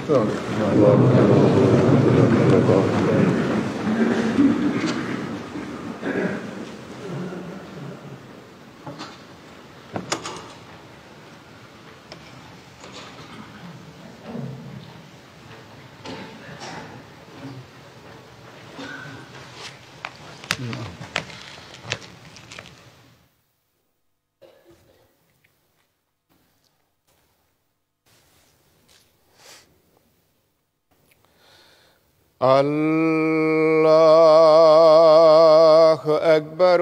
الله أكبر.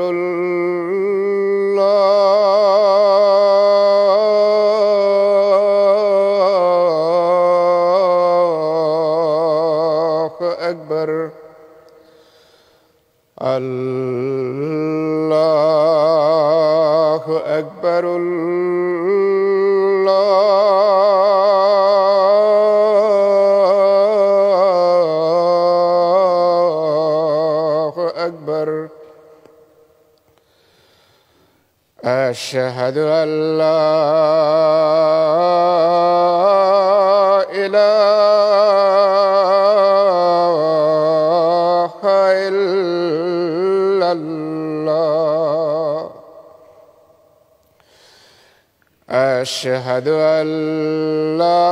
الله أكبر. الله أكبر. أشهد أن لا إله إلا الله. أشهد أن لا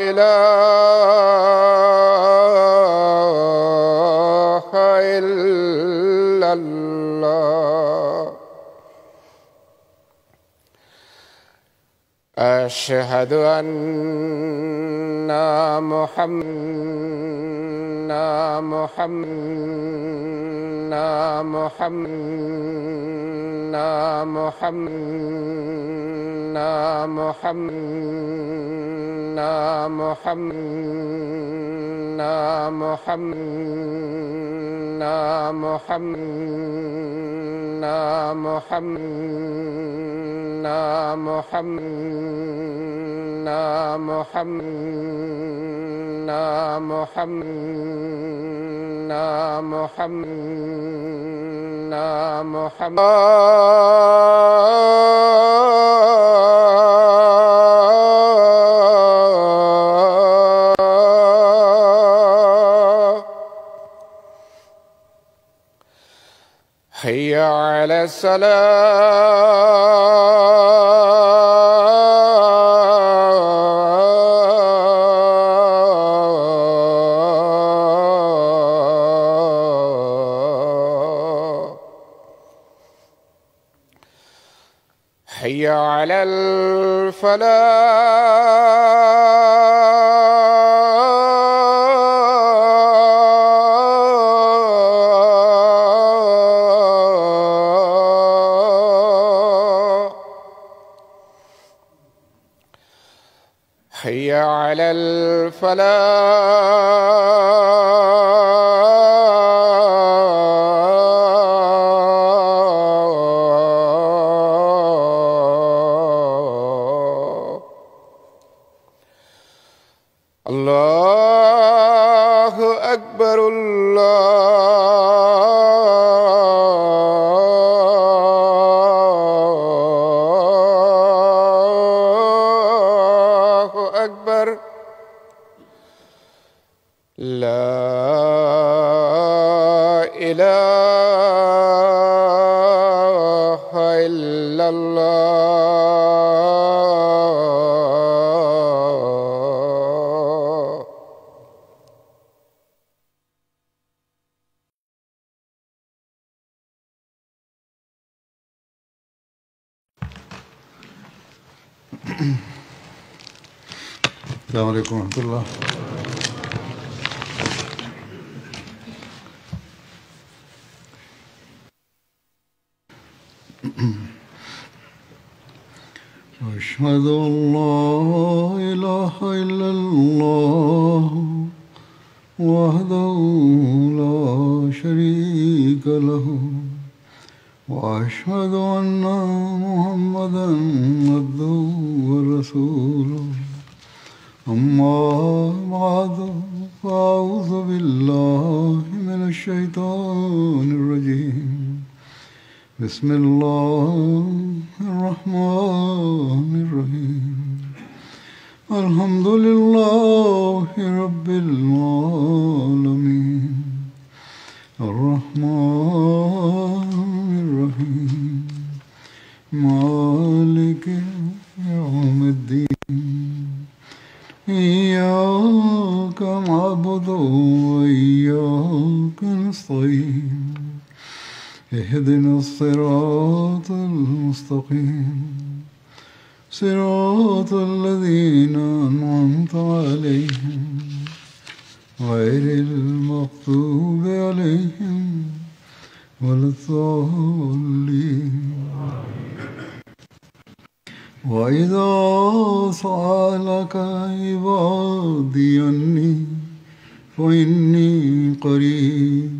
إله إلا الله. أشهد أن حي على الصلاة. حي على الفلاح. حي على الفلاح. الله أكبر. الله أكبر. لا إله إلا الله. السلام عليكم ورحمة الله. أشهد أن لا إله إلا الله وحده لا شريك له وأشهد أن محمدا عبده ورسوله. أما بعد فأعوذ بالله من الشيطان الرجيم. بسم الله الرحمن الرحيم. الحمد لله رب العالمين الرحمن الرحيم مالك يوم الدين إياك نعبد وإياك نستعين اهدنا الصراط المستقيم صراط الذين أنعمت عليهم غير المغضوب عليهم ولا الضالين وإذا سألك عبادي عني فإني قريب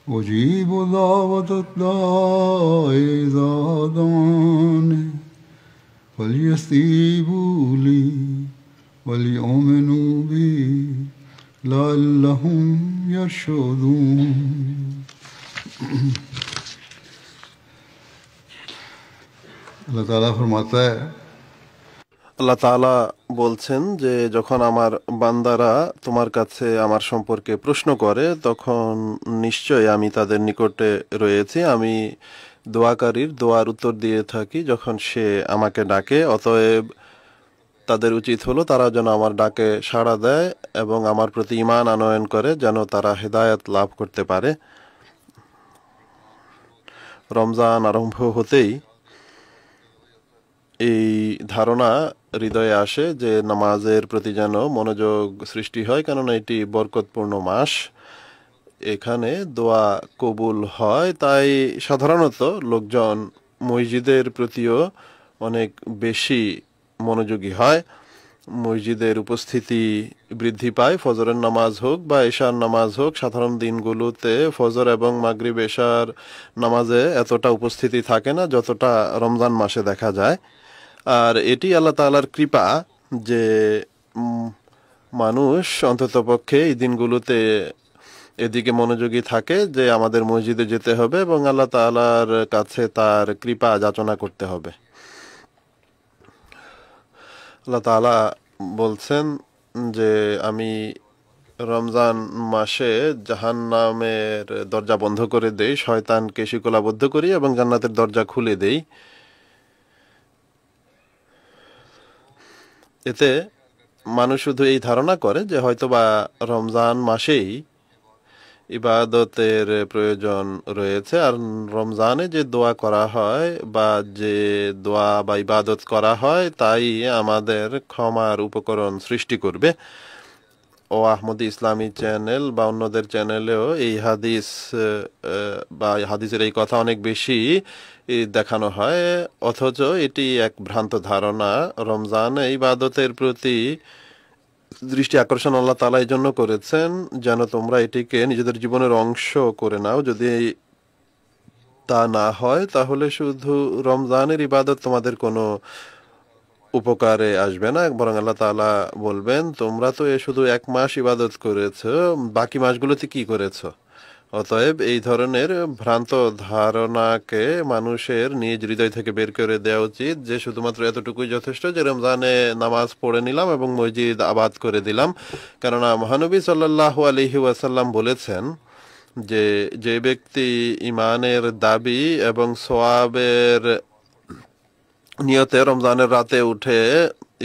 أجيب دعوة الداع إذا دعاني فليستجيبوا لي وليؤمنوا بي لعلهم يرشدون अल्लाह ताला फरमाता है আল্লাহ তাআলা বলছেন যে যখন আমার বান্দারা তোমার কাছে আমার সম্পর্কে প্রশ্ন করে তখন নিশ্চয়ই আমি তাদের নিকটে রয়েছি। আমি দোয়াকারীর দোয়ার উত্তর দিয়ে থাকি যখন সে আমাকে ডাকে। অতএব তাদের উচিত হলো তারা যেন আমার ডাকে সাড়া দেয় এবং আমার প্রতি ঈমান আনয়ন করে যেন তারা হেদায়েত লাভ করতে পারে। রমজান আরম্ভ হতেই এই ধারণা হৃদয়ে আসে যে নামাজের প্রতি যেন মনোযোগ সৃষ্টি হয়, কেননা এটি বরকতপূর্ণ মাস, এখানে দোয়া কবুল হয়। তাই সাধারণত লোকজন মসজিদের প্রতিও অনেক বেশি মনোযোগী হয়। মসজিদের উপস্থিতি বৃদ্ধি পায়। ফজরের নামাজ হোক বা এশার নামাজ হোক, সাধারণ দিনগুলোতে ফজর এবং মাগরিব এশার নামাজে এতটা উপস্থিতি থাকে না যতটা রমজান মাসে দেখা যায়। আর এটি আল্লাহ তাআলার কৃপা যে মানুষ অন্ততপক্ষে এই দিনগুলোতে এদিকে মনোযোগী থাকে যে আমাদের মসজিদে যেতে হবে এবং আল্লাহ তাআলার কাছে তার কৃপা যাচনা করতে হবে। আল্লাহ তাআলা বলছেন যে আমি রমজান মাসে জাহান্নামের দরজা বন্ধ করে দেই, শয়তানকে শিকলাবদ্ধ করি এবং জান্নাতের দরজা খুলে দেই। এতে মানুষ শুধু এই ধারণা করে যে হয়তোবা রমজান মাসেই ইবাদতের প্রয়োজন রয়েছে, আর রমজানে যে দোয়া করা হয় বা যে দোয়া বা ইবাদত করা হয় তাই আমাদের ক্ষমার উপকরণ সৃষ্টি করবে। ও আহমদি ইসলামী চ্যানেল বা অন্যদের চ্যানেলেও এই হাদিস বা হাদিসের এই কথা অনেক বেশি দেখানো হয়, অথচ এটি এক ভ্রান্ত ধারণা। রমজান ইবাদতের প্রতি দৃষ্টি আকর্ষণ আল্লাহ তাআলা এই জন্য করেছেন যেন তোমরা এটিকে নিজেদের জীবনের অংশ করে নাও। যদি তা না হয় তাহলে শুধু রমজানের ইবাদত তোমাদের কোনো উপকারে আসবে না, বরং আল্লাহ তাআলা বলবেন তোমরা তো শুধু এক মাস ইবাদত করেছো, বাকি মাসগুলোতে কি করেছো? অতএব এই ধরনের ভ্রান্ত ধারণাকে মানুষের নিজ হৃদয় থেকে বের করে দেওয়া উচিত যে শুধুমাত্র এতটুকুই যথেষ্ট যে রমজানে নামাজ পড়ে নিলাম এবং মসজিদ আবাদ করে দিলাম। কেননা মহানবী সাল্লাল্লাহু আলাইহি ওয়াসাল্লাম বলেছেন যে যে ব্যক্তি ঈমানের দাবি এবং সওয়াবের নিয়তে রমজানের রাতে উঠে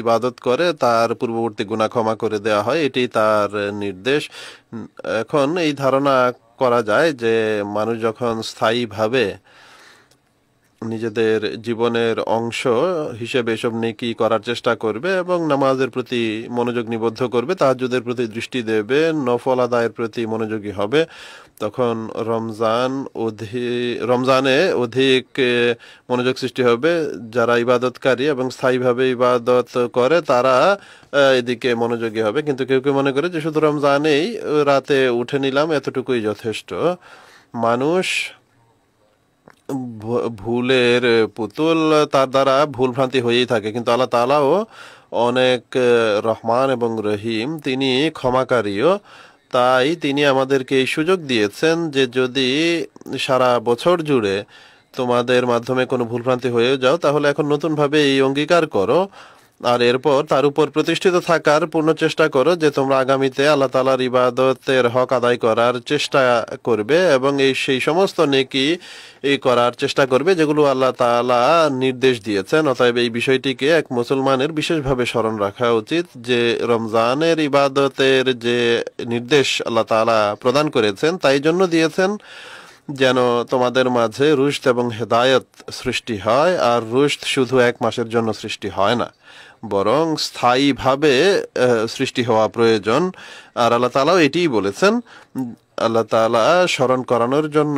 ইবাদত করে তার পূর্ববর্তী গুনাহ ক্ষমা করে দেওয়া হয়, এটি তার নির্দেশ। এখন এই ধারণা করা যায় যে মানুষ যখন স্থায়ীভাবে নিজেদের জীবনের অংশ হিসেবে এসব নেকি করার চেষ্টা করবে এবং নামাজের প্রতি মনোযোগ নিবদ্ধ করবে, তাহাজ্জুদের প্রতি দৃষ্টি দেবে, নফল আদায়ের প্রতি মনোযোগী হবে, তখন রমজানে অধিক মনোযোগ সৃষ্টি হবে। যারা ইবাদতকারী এবং স্থায়ীভাবে ইবাদত করে তারা এদিকে মনোযোগী হবে। কিন্তু কেউ কেউ মনে করে যে শুধু রমজানেই রাতে উঠে নিলাম এতটুকুই যথেষ্ট। মানুষ ভুলের পুতুল, তার দ্বারা ভুল ভ্রান্তি হয়েই থাকে, কিন্তু আল্লাহ তাআলাও অনেক রহমান এবং রহিম, তিনি ক্ষমাকারীও। তাই তিনি আমাদেরকে এই সুযোগ দিয়েছেন যে যদি সারা বছর জুড়ে তোমাদের মাধ্যমে কোনো ভুলভ্রান্তি হয়ে যাও তাহলে এখন নতুনভাবে এই অঙ্গীকার করো আর এরপর তার উপর প্রতিষ্ঠিত থাকার পূর্ণ চেষ্টা করো যে তোমরা আগামীতে আল্লাহ তাআলার ইবাদতের হক আদায় করার চেষ্টা করবে এবং সেই সমস্ত নেকি করার চেষ্টা করবে যেগুলো আল্লাহ তাআলা নির্দেশ দিয়েছেন। অতএব এই বিষয়টিকে এক মুসলমানের বিশেষভাবে স্মরণ রাখা উচিত যে রমজানের ইবাদতের যে নির্দেশ আল্লাহ তাআলা প্রদান করেছেন তাই জন্য দিয়েছেন যেন তোমাদের মাঝে রুশদ এবং হেদায়েত সৃষ্টি হয়। আর রুশদ শুধু এক মাসের জন্য সৃষ্টি হয় না, বরং স্থায়ীভাবে সৃষ্টি হওয়া প্রয়োজন। আর আল্লাহ তাআলাও এটিই বলেছেন। আল্লাহ তাআলা স্মরণ করানোর জন্য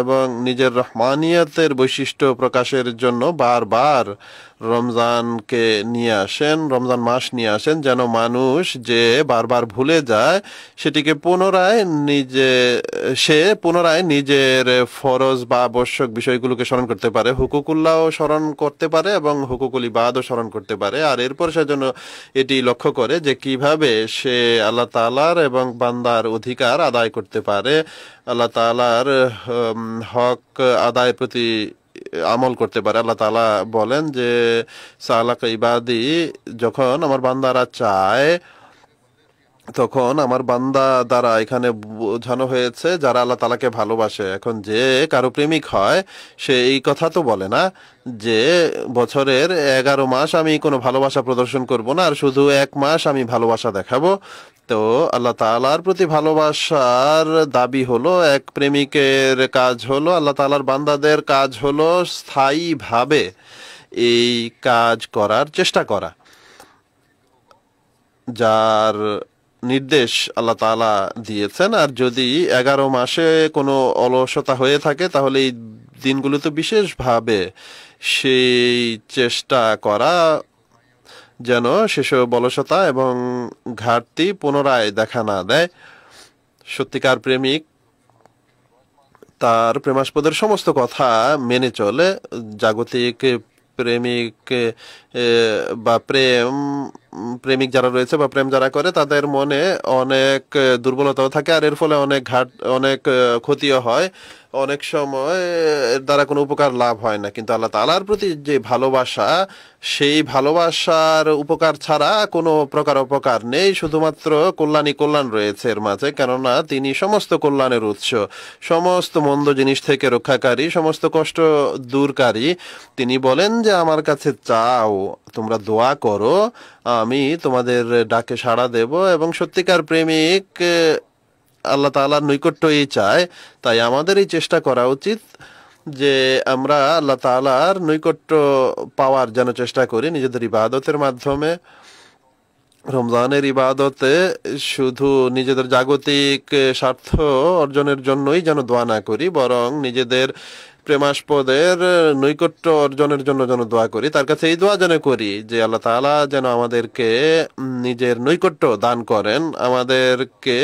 এবং নিজের রহমানিয়তের বৈশিষ্ট্য প্রকাশের জন্য বারবার রমজানকে নিয়ে আসেন, রমজান মাস নিয়ে আসেন, যেন মানুষ যে বারবার ভুলে যায় সেটিকে পুনরায় নিজের ফরজ বা আবশ্যক বিষয়গুলোকে স্মরণ করতে পারে, হুকুকুল্লাহও স্মরণ করতে পারে এবং হুকুকুল ইবাদও স্মরণ করতে পারে। আর এরপর সে যেন এটি লক্ষ্য করে যে কিভাবে সে আল্লাহ তাআলার এবং বান্দার অধিকার আদায় করতে পারে, আল্লাহ তাআলার হক আদায়ের প্রতি আমল করতে পারে। আল্লাহ তাআলা বলেন যে সালাকা ইবাদি, যখন আমার বান্দারা চায় তখন আমার বান্দা দ্বারা এখানে বোঝানো হয়েছে যারা আল্লাহ তাআলাকে ভালোবাসে। এখন যে কারো প্রেমিক হয় সে এই কথা তো বলে না যে বছরের 11 মাস আমি কোনো ভালোবাসা প্রদর্শন করব না আর শুধু 1 মাস আমি ভালোবাসা দেখাবো। তো আল্লাহ তাআলার প্রতি ভালোবাসার দাবি হলো, এক প্রেমিকের কাজ হলো, আল্লাহ তাআলার বান্দাদের কাজ হলো স্থায়ীভাবে এই কাজ করার চেষ্টা করা, যার নির্দেশ আল্লাহ তাআলা দিয়েছেন। আর যদি 11 মাসে কোনো অলসতা হয়ে থাকে তাহলে এই দিনগুলোতে বিশেষভাবে সেই চেষ্টা করা যেন সেসব অলসতা এবং ঘাটতি পুনরায় দেখা না দেয়। সত্যিকার প্রেমিক তার প্রেমাস্পদের সমস্ত কথা মেনে চলে। জাগতিক প্রেমিক বা প্রেমিক যারা রয়েছে বা প্রেম যারা করে তাদের মনে অনেক দুর্বলতাও থাকে আর এর ফলে অনেক ক্ষতিও হয়, অনেক সময় এর দ্বারা কোনো উপকার লাভ হয় না। কিন্তু আল্লাহ তাআলার প্রতি যে ভালোবাসা, সেই ভালোবাসার উপকার ছাড়া কোনো প্রকার উপকার নেই, শুধুমাত্র কল্যাণ রয়েছে এর মাঝে। কেননা তিনি সমস্ত কল্যাণের উৎস, সমস্ত মন্দ জিনিস থেকে রক্ষাকারী, সমস্ত কষ্ট দূরকারী। তিনি বলেন যে আমার কাছে চাও, তোমরা দোয়া করো, আমি তোমাদের ডাকে সাড়া দেব। এবং সত্যিকার প্রেমিক আল্লাহ তাআলার নৈকট্যই চায়। তাই আমাদের এই চেষ্টা করা উচিত যে আমরা আল্লাহ তাআলার নৈকট্য পাওয়ার যেন চেষ্টা করি নিজেদের ইবাদতের মাধ্যমে। রমজানের ইবাদতে শুধু নিজেদের জাগতিক স্বার্থ অর্জনের জন্যই যেন দোয়া না করি, বরং নিজেদের প্রেমাস্পদের নৈকট্য অর্জনের জন্য যেন দোয়া করি। তার কাছে এই দোয়া যেন করি যে আল্লাহ তাআলা যেন আমাদেরকে নিজের নৈকট্য দান করেন, আমাদেরকে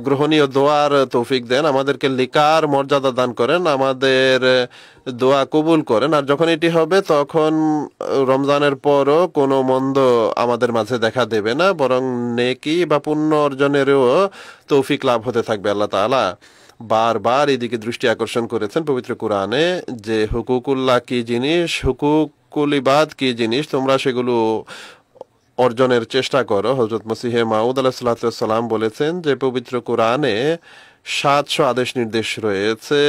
গ্রহণীয় দোয়ার তৌফিক দেন, আমাদেরকে লিকার মর্যাদা দান করেন, আমাদের দোয়া কবুল করেন। আর যখন এটি হবে তখন রমজানের পরও কোনো মন্দ আমাদের মাঝে দেখা দেবে না, বরং নেকি বা পুণ্য অর্জনেরও তৌফিক লাভ হতে থাকবে। আল্লাহ তাআলা বারবার এদিকে দৃষ্টি আকর্ষণ করেছেন পবিত্র কোরআনে যে হুকুকুল্লাহ কি জিনিস, হুকুকুল ইবাদ কি জিনিস, তোমরা সেগুলো অর্জনের চেষ্টা করো। হযরত মসিহে মাউদ আলাইহিস সালাম বলেছেন যে পবিত্র কোরআনে 700 আদেশ নির্দেশ রয়েছে।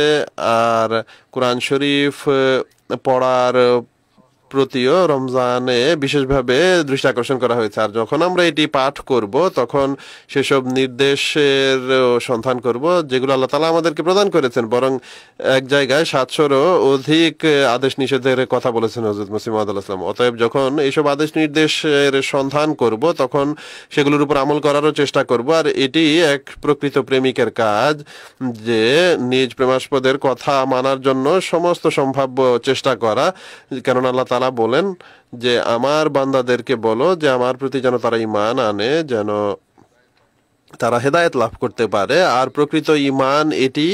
আর কোরআন শরীফ পড়ার প্রতিও রমজানে বিশেষভাবে দৃষ্টি আকর্ষণ করা হয়েছে। আর যখন আমরা এটি পাঠ করব তখন সেসব নির্দেশের সন্ধান করব যেগুলো আল্লাহ তাআলা আমাদেরকে প্রদান করেছেন, বরং এক জায়গায় 700-রও অধিক আদেশ নিষেধের কথা বলেছেন হযরত মসিহ মাউদ আলাইহিস সালাম। অতএব যখন এইসব আদেশ নির্দেশের সন্ধান করব তখন সেগুলোর উপর আমল করারও চেষ্টা করব। আর এটি এক প্রকৃত প্রেমিকের কাজ যে নিজ প্রেমাস্পদের কথা মানার জন্য সমস্ত সম্ভাব্য চেষ্টা করা। কেননা আল্লাহ তাআলা বলেন যে আমার বান্দাদেরকে বলো যে আমার প্রতি যেন তারা ঈমান আনে, যেন তারা হেদায়েত লাভ করতে পারে। আর প্রকৃত ঈমান এটি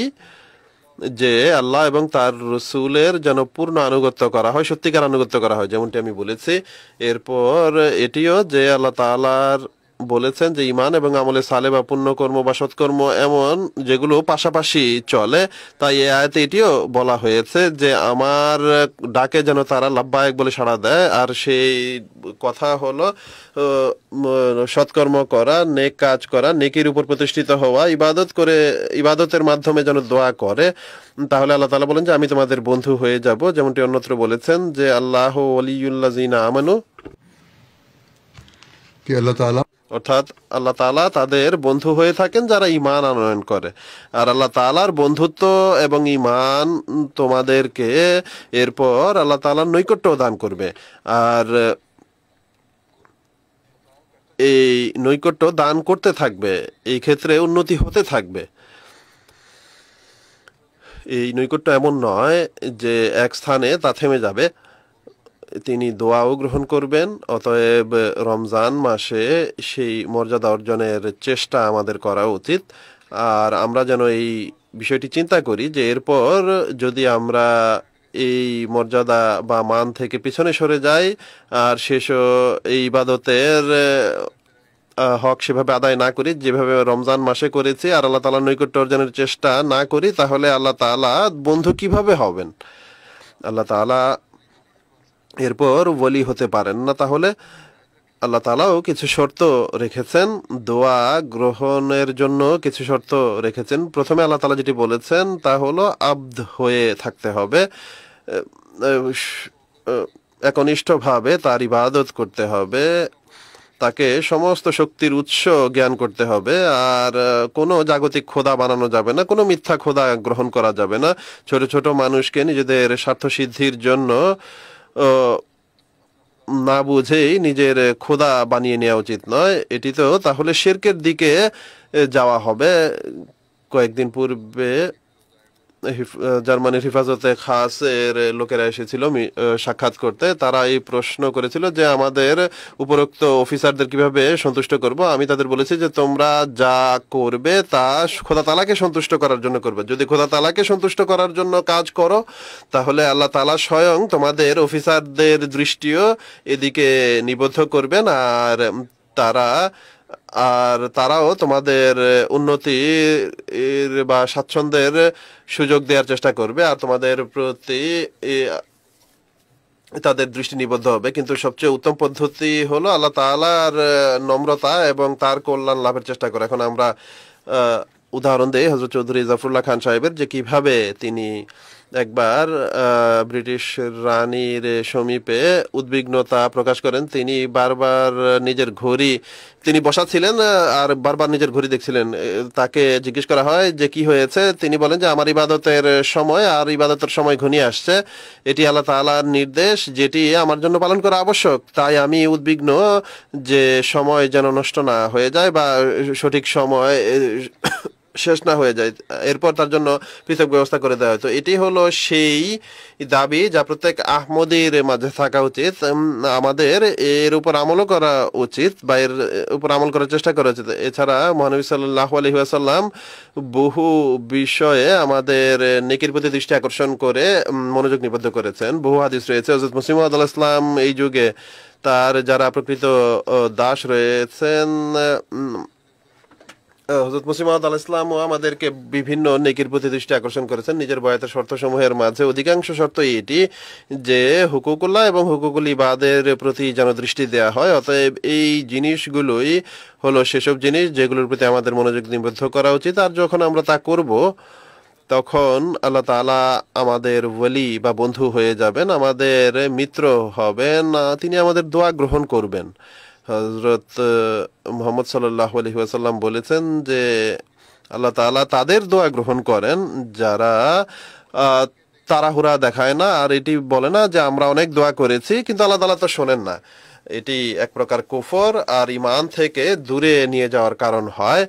যে আল্লাহ এবং তার রসুলের যেন পূর্ণ আনুগত্য করা হয়, সত্যিকার আনুগত্য করা হয়, যেমনটি আমি বলেছি। এরপর এটিও যে আল্লাহ তাআলার বলেছেন যে ইমান এবং আমলে সালে বা পুণ্যকর্ম বা সৎকর্ম এমন যেগুলো পাশাপাশি চলে, তাই এই আয়াতে এটিও বলা হয়েছে যে আমার ডাকে যেন তারা লাব্বায়েক বলে সাড়া দেয়। আর সেই কথা হলো সৎকর্ম করা, নেক কাজ করা, নেকির উপর প্রতিষ্ঠিত হওয়া, ইবাদতের মাধ্যমে যেন দোয়া করে। তাহলে আল্লাহ তাআলা বলেন যে আমি তোমাদের বন্ধু হয়ে যাব, যেমনটি অন্যত্র বলেছেন যে আল্লাহ ওয়ালিয়ুল্লাযিনা আমানু, कि अल्लाह ताला অর্থাৎ আল্লাহ তাআলা তাদের বন্ধু হয়ে থাকেন যারা ঈমান আনয়ন করে। আর আল্লাহ তাআলার বন্ধুত্ব এবং ঈমান তোমাদেরকে এরপর আল্লাহ তাআলার নৈকট্য দান করবে। আর এই নৈকট্য দান করতে থাকবে, এই ক্ষেত্রে উন্নতি হতে থাকবে। এই নৈকট্য এমন নয় যে এক স্থানে তা থেমে যাবে, তিনি দোয়াও গ্রহণ করবেন। অতএব রমজান মাসে সেই মর্যাদা অর্জনের চেষ্টা আমাদের করা উচিত। আর আমরা যেন এই বিষয়টি চিন্তা করি যে এরপর যদি আমরা এই মর্যাদা বা মান থেকে পিছনে সরে যাই আর এই ইবাদতের হক সেভাবে আদায় না করি যেভাবে রমজান মাসে করেছি, আর আল্লাহ তাআলার নৈকট্য অর্জনের চেষ্টা না করি, তাহলে আল্লাহ তাআলা বন্ধু কিভাবে হবেন? আল্লাহ তাআলা এরপর ওয়ালি হতে পারেন না। তাহলে আল্লাহ তাআলাও কিছু শর্ত রেখেছেন, দোয়া গ্রহণের জন্য কিছু শর্ত রেখেছেন। প্রথমে আল্লাহ তাআলা যেটি বলেছেন তা হলো আব্দ হয়ে থাকতে হবে, একনিষ্ঠভাবে তার ইবাদত করতে হবে, তাকে সমস্ত শক্তির উৎস জ্ঞান করতে হবে। আর কোনো জাগতিক খোদা বানানো যাবে না, কোনো মিথ্যা খোদা গ্রহণ করা যাবে না। ছোট ছোট মানুষকে নিজেদের স্বার্থ সিদ্ধির জন্য না বুঝেই নিজের খোদা বানিয়ে নেওয়া উচিত নয়। এটি তো তাহলে শিরকের দিকে যাওয়া হবে। কয়েকদিন পূর্বে জার্মানির হিফাজতে খাসের লোকেরা এসেছিল সাক্ষাৎ করতে। তারা এই প্রশ্ন করেছিল যে আমাদের উপরোক্ত অফিসারদের কিভাবে সন্তুষ্ট করব। আমি তাদের বলেছি যে তোমরা যা করবে তা খোদা তাআলাকে সন্তুষ্ট করার জন্য করবে। যদি খোদা তাআলাকে সন্তুষ্ট করার জন্য কাজ করো তাহলে আল্লাহ তাআলা স্বয়ং তোমাদের অফিসারদের দৃষ্টিও এদিকে নিবদ্ধ করবেন, আর তারাও তোমাদের উন্নতির বা স্বাচ্ছন্দ্যের সুযোগ দেওয়ার চেষ্টা করবে, আর তোমাদের প্রতি তাদের দৃষ্টি নিবদ্ধ হবে। কিন্তু সবচেয়ে উত্তম পদ্ধতি হলো আল্লাহ তাআলার নম্রতা এবং তার কল্যাণ লাভের চেষ্টা করা। এখন আমরা উদাহরণ দেই হযরত চৌধুরী জাফরুল্লাহ খান সাহেবের, যে কিভাবে তিনি একবার ব্রিটিশ রানীর সমীপে উদ্বিগ্নতা প্রকাশ করেন। তিনি বারবার নিজের ঘড়ি, তিনি বসা ছিলেন আর বারবার নিজের ঘড়ি দেখছিলেন। তাকে জিজ্ঞেস করা হয় যে কি হয়েছে। তিনি বলেন যে আমার ইবাদতের সময় আর ইবাদতের সময় ঘনিয়ে আসছে, এটি আল্লাহ তাআলার নির্দেশ যেটি আমার জন্য পালন করা আবশ্যক। তাই আমি উদ্বিগ্ন যে সময় যেন নষ্ট না হয়ে যায় বা সঠিক সময় শেষ না হয়ে যায়, এরপর তার জন্য পৃথক ব্যবস্থা করে দেওয়া হয়। তো এটি হলো সেই দাবি যা প্রত্যেক আহমদীর মাঝে থাকা উচিত। আমাদের এর উপর আমলও করা উচিত বা এর উপর আমল করার চেষ্টা করা উচিত। এছাড়া মহানবী সাল্লাল্লাহু আলাইহি ওয়াসাল্লাম বহু বিষয়ে আমাদের নেকির প্রতি দৃষ্টি আকর্ষণ করে মনোযোগ নিবদ্ধ করেছেন। বহু হাদিস রয়েছে। হযরত মুসলিম মাউদ আলাইহিস সালাম এই যুগে তার যারা প্রকৃত দাস রয়েছেন, হযরত মুসলিম মাউদ আলাইহিস সালামও আমাদেরকে বিভিন্ন নেকির প্রতি দৃষ্টি আকর্ষণ করেছেন। নিজের বয়াতের শর্তসমূহের মাঝে অধিকাংশ শর্ত এটি যে হুকুকুল্লাহ এবং হুকুকুল ইবাদের প্রতি যেন দৃষ্টি দেওয়া হয়। অতএব এই জিনিসগুলোই হলো সেসব জিনিস যেগুলোর প্রতি আমাদের মনোযোগ নিবদ্ধ করা উচিত। আর যখন আমরা তা করব তখন আল্লাহ তাআলা আমাদের ওয়ালি বা বন্ধু হয়ে যাবেন, আমাদের মিত্র হবেন, তিনি আমাদের দোয়া গ্রহণ করবেন। হযরত মুহাম্মদ সাল্লাল্লাহু আলাইহি ওয়াসাল্লাম বলেছেন যে আল্লাহ তাআলা তাদের দোয়া গ্রহণ করেন যারা তাড়াহুড়া দেখায় না, আর এটি বলে না যে আমরা অনেক দোয়া করেছি কিন্তু আল্লাহ তাআলা তো শোনেন না। এটি এক প্রকার কুফর আর ঈমান থেকে দূরে নিয়ে যাওয়ার কারণ হয়।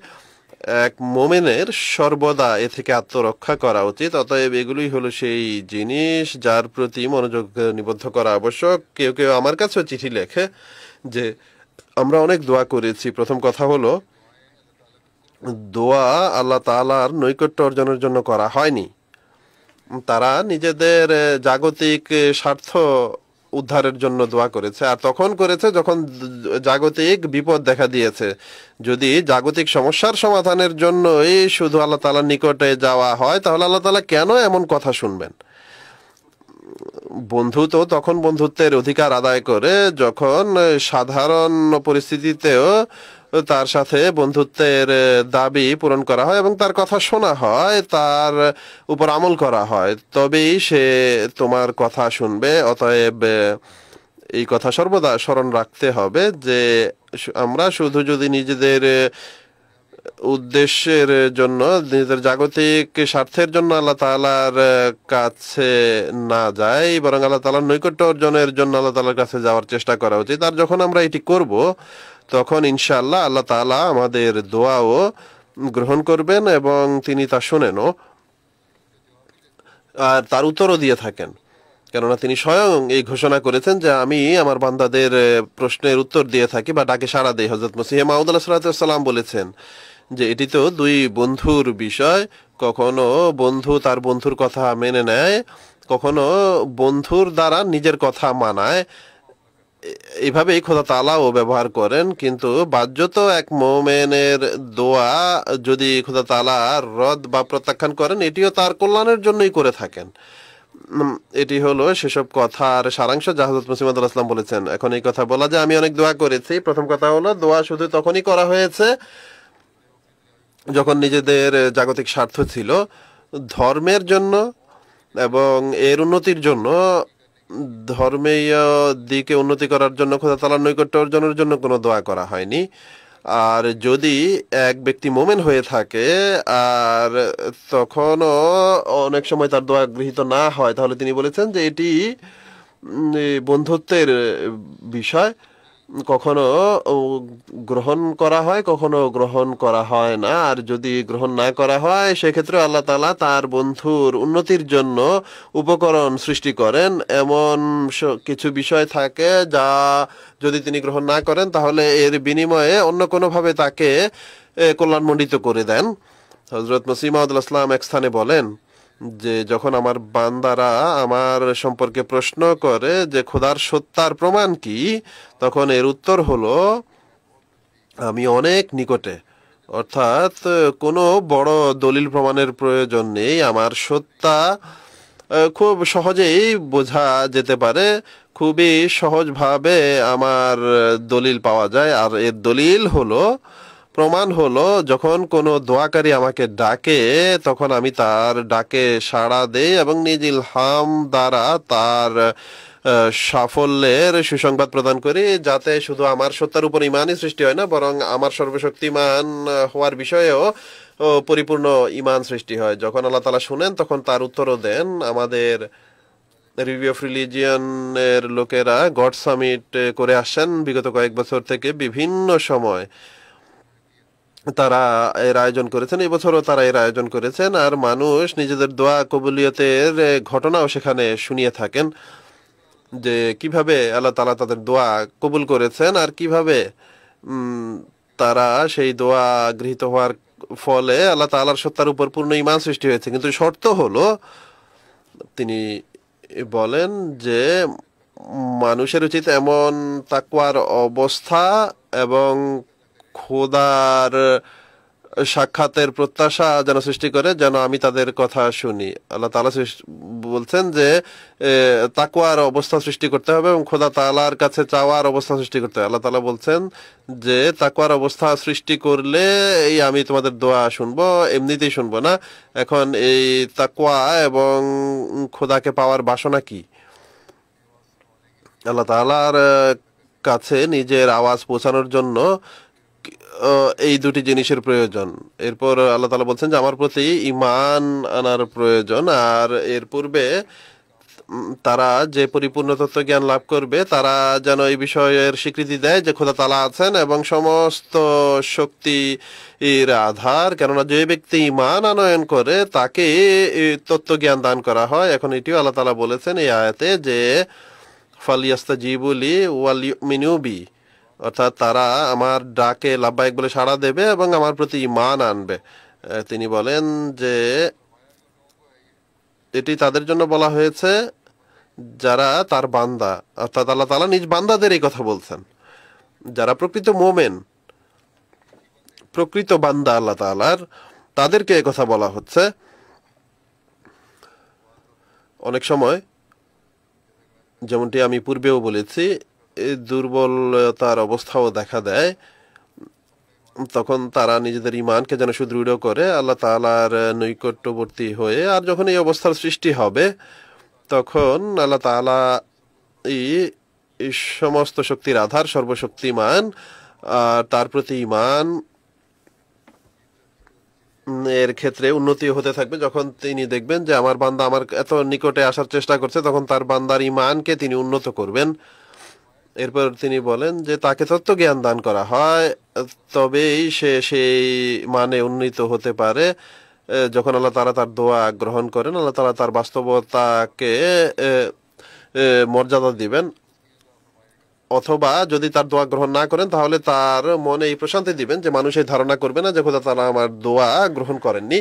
এক মুমিনের সর্বদা এ থেকে আত্মরক্ষা করা উচিত। অতএব এগুলোই হলো সেই জিনিস যার প্রতি মনোযোগ নিবদ্ধ করা আবশ্যক। কেউ কেউ আমার কাছেও চিঠি লেখে যে আমরা অনেক দোয়া করেছি। প্রথম কথা হলো দোয়া আল্লাহ তাআলার নৈকট্য অর্জনের জন্য করা হয়নি। তারা নিজেদের জাগতিক স্বার্থ উদ্ধারের জন্য দোয়া করেছে, আর তখন করেছে যখন জাগতিক বিপদ দেখা দিয়েছে। যদি জাগতিক সমস্যার সমাধানের জন্যই শুধু আল্লাহ তাআলার নিকটে যাওয়া হয়, তাহলে আল্লাহ তাআলা কেন এমন কথা শুনবেন? বন্ধু তো তখন বন্ধুত্বের অধিকার আদায় করে যখন সাধারণ পরিস্থিতিতেও তার সাথে বন্ধুত্বের দাবি পূরণ করা হয় এবং তার কথা শোনা হয়, তার উপর আমল করা হয়, তবেই সে তোমার কথা শুনবে। অতএব এই কথা সর্বদা স্মরণ রাখতে হবে যে আমরা শুধু যদি নিজেদের উদ্দেশ্যের জন্য, নিজেদের জাগতিক স্বার্থের জন্য আল্লাহ তাআলার কাছে না যাই, বরং আল্লাহ তাআলার নৈকট্য অর্জনের জন্য আল্লাহ তাআলার কাছে যাওয়ার চেষ্টা করা উচিত। আর যখন আমরা এটি করব, তখন ইনশাআল্লাহ আল্লাহ তাআলা আমাদের দোয়াও গ্রহণ করবেন এবং তিনি তা শোনেনও, আর তার উত্তরও দিয়ে থাকেন। কেননা তিনি স্বয়ং এই ঘোষণা করেছেন যে আমি আমার বান্দাদের প্রশ্নের উত্তর দিয়ে থাকি বা ডাকে সাড়া দেই। হযরত মসিহ মাউদ আলাইহিস সালাম বলেছেন যে এটি তো দুই বন্ধুর বিষয়, কখনো বন্ধু তার বন্ধুর কথা মেনে নেয়, কখনো বন্ধুর দ্বারা নিজের কথা মানায়। এইভাবেই খোদা তাআলাও ব্যবহার করেন। কিন্তু বাহ্যত এক মুমিনের দোয়া যদি খোদা তাআলা রদ বা প্রত্যাখ্যান করেন, এটিও তার কল্যাণের জন্যই করে থাকেন। এটি হলো সেসব কথার সারাংশ যা হযরত মসিহ মাউদ আলাইহিস সালাম বলেছেন। এখন এই কথা বলা যে আমি অনেক দোয়া করেছি, প্রথম কথা হলো দোয়া শুধু তখনই করা হয়েছে যখন নিজেদের জাগতিক স্বার্থ ছিল। ধর্মের জন্য এবং এর উন্নতির জন্য, ধর্মীয় দিকে উন্নতি করার জন্য, খোদা তাআলার নৈকট্য অর্জনের জন্য কোনো দোয়া করা হয়নি। আর যদি এক ব্যক্তি মোমেন হয়ে থাকে আর তখনও অনেক সময় তার দোয়া গৃহীত না হয়, তাহলে তিনি বলেছেন যে এটি বন্ধুত্বের বিষয়, কখনো গ্রহণ করা হয়, কখনো গ্রহণ করা হয় না। আর যদি গ্রহণ না করা হয়, সেক্ষেত্রে আল্লাহ তাআলা তার বন্ধুর উন্নতির জন্য উপকরণ সৃষ্টি করেন। এমন কিছু বিষয় থাকে যা যদি তিনি গ্রহণ না করেন, তাহলে এর বিনিময়ে অন্য কোনোভাবে তাকে কল্যাণমণ্ডিত করে দেন। হযরত মসিহ মাউদ আলাইহিস সালাম এক স্থানে বলেন যে যখন আমার বান্দারা আমার সম্পর্কে প্রশ্ন করে যে খোদার সত্তার প্রমাণ কি, তখন এর উত্তর হলো আমি অনেক নিকটে। অর্থাৎ কোনো বড় দলিল প্রমাণের প্রয়োজন নেই, আমার সত্তা খুব সহজেই বোঝা যেতে পারে, খুবই সহজভাবে আমার দলিল পাওয়া যায়। আর এর দলিল হলো, প্রমাণ হলো, যখন কোনো দোয়াকারী আমাকে ডাকে তখন আমি তার ডাকে সাড়া দেই এবং নিজ ইলহাম দ্বারা তার সাফল্যের সুসংবাদ প্রদান করি, যাতে শুধু আমার সত্তার উপর ইমানই সৃষ্টি হয় না, বরং আমার সর্বশক্তিমান হওয়ার বিষয়েও পরিপূর্ণ ইমান সৃষ্টি হয়। যখন আল্লাহ তাআলা শুনেন, তখন তার উত্তরও দেন। আমাদের রিভিউ অফ রিলিজিয়নের লোকেরা গড সামিট করে আসছেন বিগত কয়েক বছর থেকে। বিভিন্ন সময় তারা এর আয়োজন করেছেন, এবছরও তারা এর আয়োজন করেছেন। আর মানুষ নিজেদের দোয়া কবুলিয়তের ঘটনাও সেখানে শুনিয়ে থাকেন, যে কিভাবে আল্লাহ তাআলা তাদের দোয়া কবুল করেছেন আর কিভাবে তারা সেই দোয়া গৃহীত হওয়ার ফলে আল্লাহ তাআলার সত্তার উপর পূর্ণ ঈমান সৃষ্টি হয়েছে। কিন্তু শর্ত হলো, তিনি বলেন যে মানুষের উচিত এমন তাকওয়ার অবস্থা এবং খোদার সাক্ষাতের প্রত্যাশা যেন সৃষ্টি করে, যেন আমি তাদের কথা শুনি। আল্লাহ তাআলা বলছেন যে তাকওয়ার অবস্থা সৃষ্টি করতে হবে এবং খোদা তাআলার কাছে চাওয়ার অবস্থা সৃষ্টি করতে হবে। আল্লাহ তাআলা বলছেন যে তাকওয়ার অবস্থা সৃষ্টি করলে এই আমি তোমাদের দোয়া শুনবো, এমনিতেই শুনবো না। এখন এই তাকওয়া এবং খোদাকে পাওয়ার বাসনা কি? আল্লাহ তাআলার কাছে নিজের আওয়াজ পৌঁছানোর জন্য এই দুটি জিনিসের প্রয়োজন। এরপর আল্লাহ তাআলা বলছেন যে আমার প্রতি ঈমান আনার প্রয়োজন। আর এর পূর্বে তারা যে পরিপূর্ণ তত্ত্ব জ্ঞান লাভ করবে, তারা যেন এই বিষয়ের স্বীকৃতি দেয় যে খোদা তাআলা আছেন এবং সমস্ত শক্তির আধার। কেননা যে ব্যক্তি ঈমান আনয়ন করে তাকে তত্ত্ব জ্ঞান দান করা হয়। এখন এটিও আল্লাহ তাআলা বলেছেন এই আয়াতে যে ফালিয়াস্তাজিবু লি ওয়াল ইউমিনু বি, অর্থাৎ তারা আমার ডাকে লাব্বাইক বলে সাড়া দেবে এবং আমার প্রতি ঈমান আনবে। তিনি বলেন যে এটি তাদের জন্য বলা হয়েছে যারা তার বান্দা, অর্থাৎ আল্লাহ তাআলা নিজ বান্দাদের এই কথা বলছেন, যারা প্রকৃত মোমেন, প্রকৃত বান্দা আল্লাহ তাআলার, তাদেরকে এই কথা বলা হচ্ছে। অনেক সময় যেমনটি আমি পূর্বেও বলেছি, এই দুর্বলতার অবস্থাও দেখা দেয়, তখন তারা নিজেদের ঈমানকে যেন সুদৃঢ় করে আল্লাহ তাআলার নৈকট্যবর্তী হয়ে, আর যখন এই অবস্থার সৃষ্টি হবে তখন আল্লাহ তাআলা এই সমস্ত শক্তির আধার, সর্বশক্তিমান, আর তার প্রতি ঈমান এর ক্ষেত্রে উন্নতি হতে থাকবে। যখন তিনি দেখবেন যে আমার বান্দা আমার এত নিকটে আসার চেষ্টা করছে, তখন তার বান্দার ঈমানকে তিনি উন্নত করবেন। এরপর তিনি বলেন যে তাকে তত্ত্বজ্ঞান দান করা হয়, তবেই সে সেই মানে উন্নীত হতে পারে। যখন আল্লাহ তাআলা তার দোয়া গ্রহণ করেন, আল্লাহ তাআলা তার বাস্তবতাকে মর্যাদা দিবেন, অথবা যদি তার দোয়া গ্রহণ না করেন তাহলে তার মনে এই প্রশান্তি দিবেন যে মানুষ এই ধারণা করবে না যে খোদা তাআলা আমার দোয়া গ্রহণ করেননি।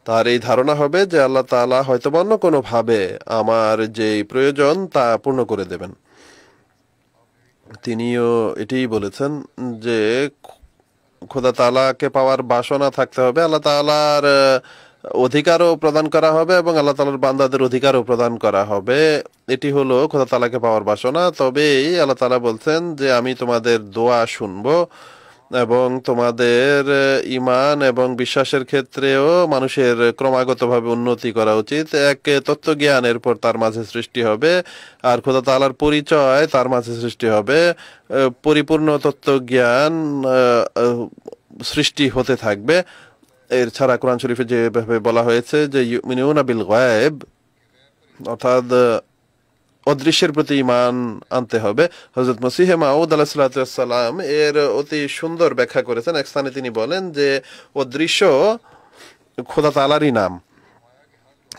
তার এই ধারণা হবে যে আল্লাহ তাআলা হয়তো অন্য কোনো ভাবে আমার যে প্রয়োজন তা পূর্ণ করে দেবেন। তিনিও এটাই বলেছেন যে খোদা তাআলাকে পাওয়ার বাসনা থাকতে হবে, আল্লাহ তাআলার অধিকারও প্রদান করা হবে এবং আল্লাহ তাআলার বান্দাদের অধিকারও প্রদান করা হবে। এটি হলো খোদা তাআলাকে পাওয়ার বাসনা। তবেই আল্লাহ তাআলা বলছেন যে আমি তোমাদের দোয়া শুনবো এবং তোমাদের ঈমান এবং বিশ্বাসের ক্ষেত্রেও মানুষের ক্রমাগতভাবে উন্নতি করা উচিত। এক তত্ত্বজ্ঞানের পর তার মাঝে সৃষ্টি হবে, আর খোদা তাআলার পরিচয় তার মাঝে সৃষ্টি হবে। পরিপূর্ণ তত্ত্বজ্ঞান সৃষ্টি হতে থাকবে। এর ছাড়া কোরআন শরীফে যেভাবে বলা হয়েছে যে ইউমিনুনা বিল গায়ব, অর্থাৎ অদৃশ্যের প্রতি ঈমান আনতে হবে। হযরত মসিহ মাউদ আলাইহিস সালাম এর অতি সুন্দর ব্যাখ্যা করেছেন। এক স্থানে তিনি বলেন যে অদৃশ্য খোদা তাআলারই নাম।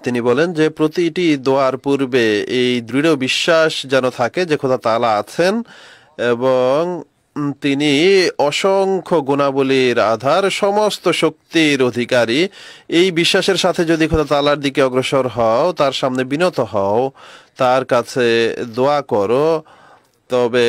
তিনি বলেন যে প্রতিটি দোয়ার পূর্বে এই দৃঢ় বিশ্বাস যেন থাকে যে খোদা তাআলা আছেন এবং তিনি অসংখ্য গুণাবলীর আধার, সমস্ত শক্তির অধিকারী। এই বিশ্বাসের সাথে যদি খোদা তাআলার দিকে অগ্রসর হও, তার সামনে বিনত হও, তার কাছে দোয়া করো, তবে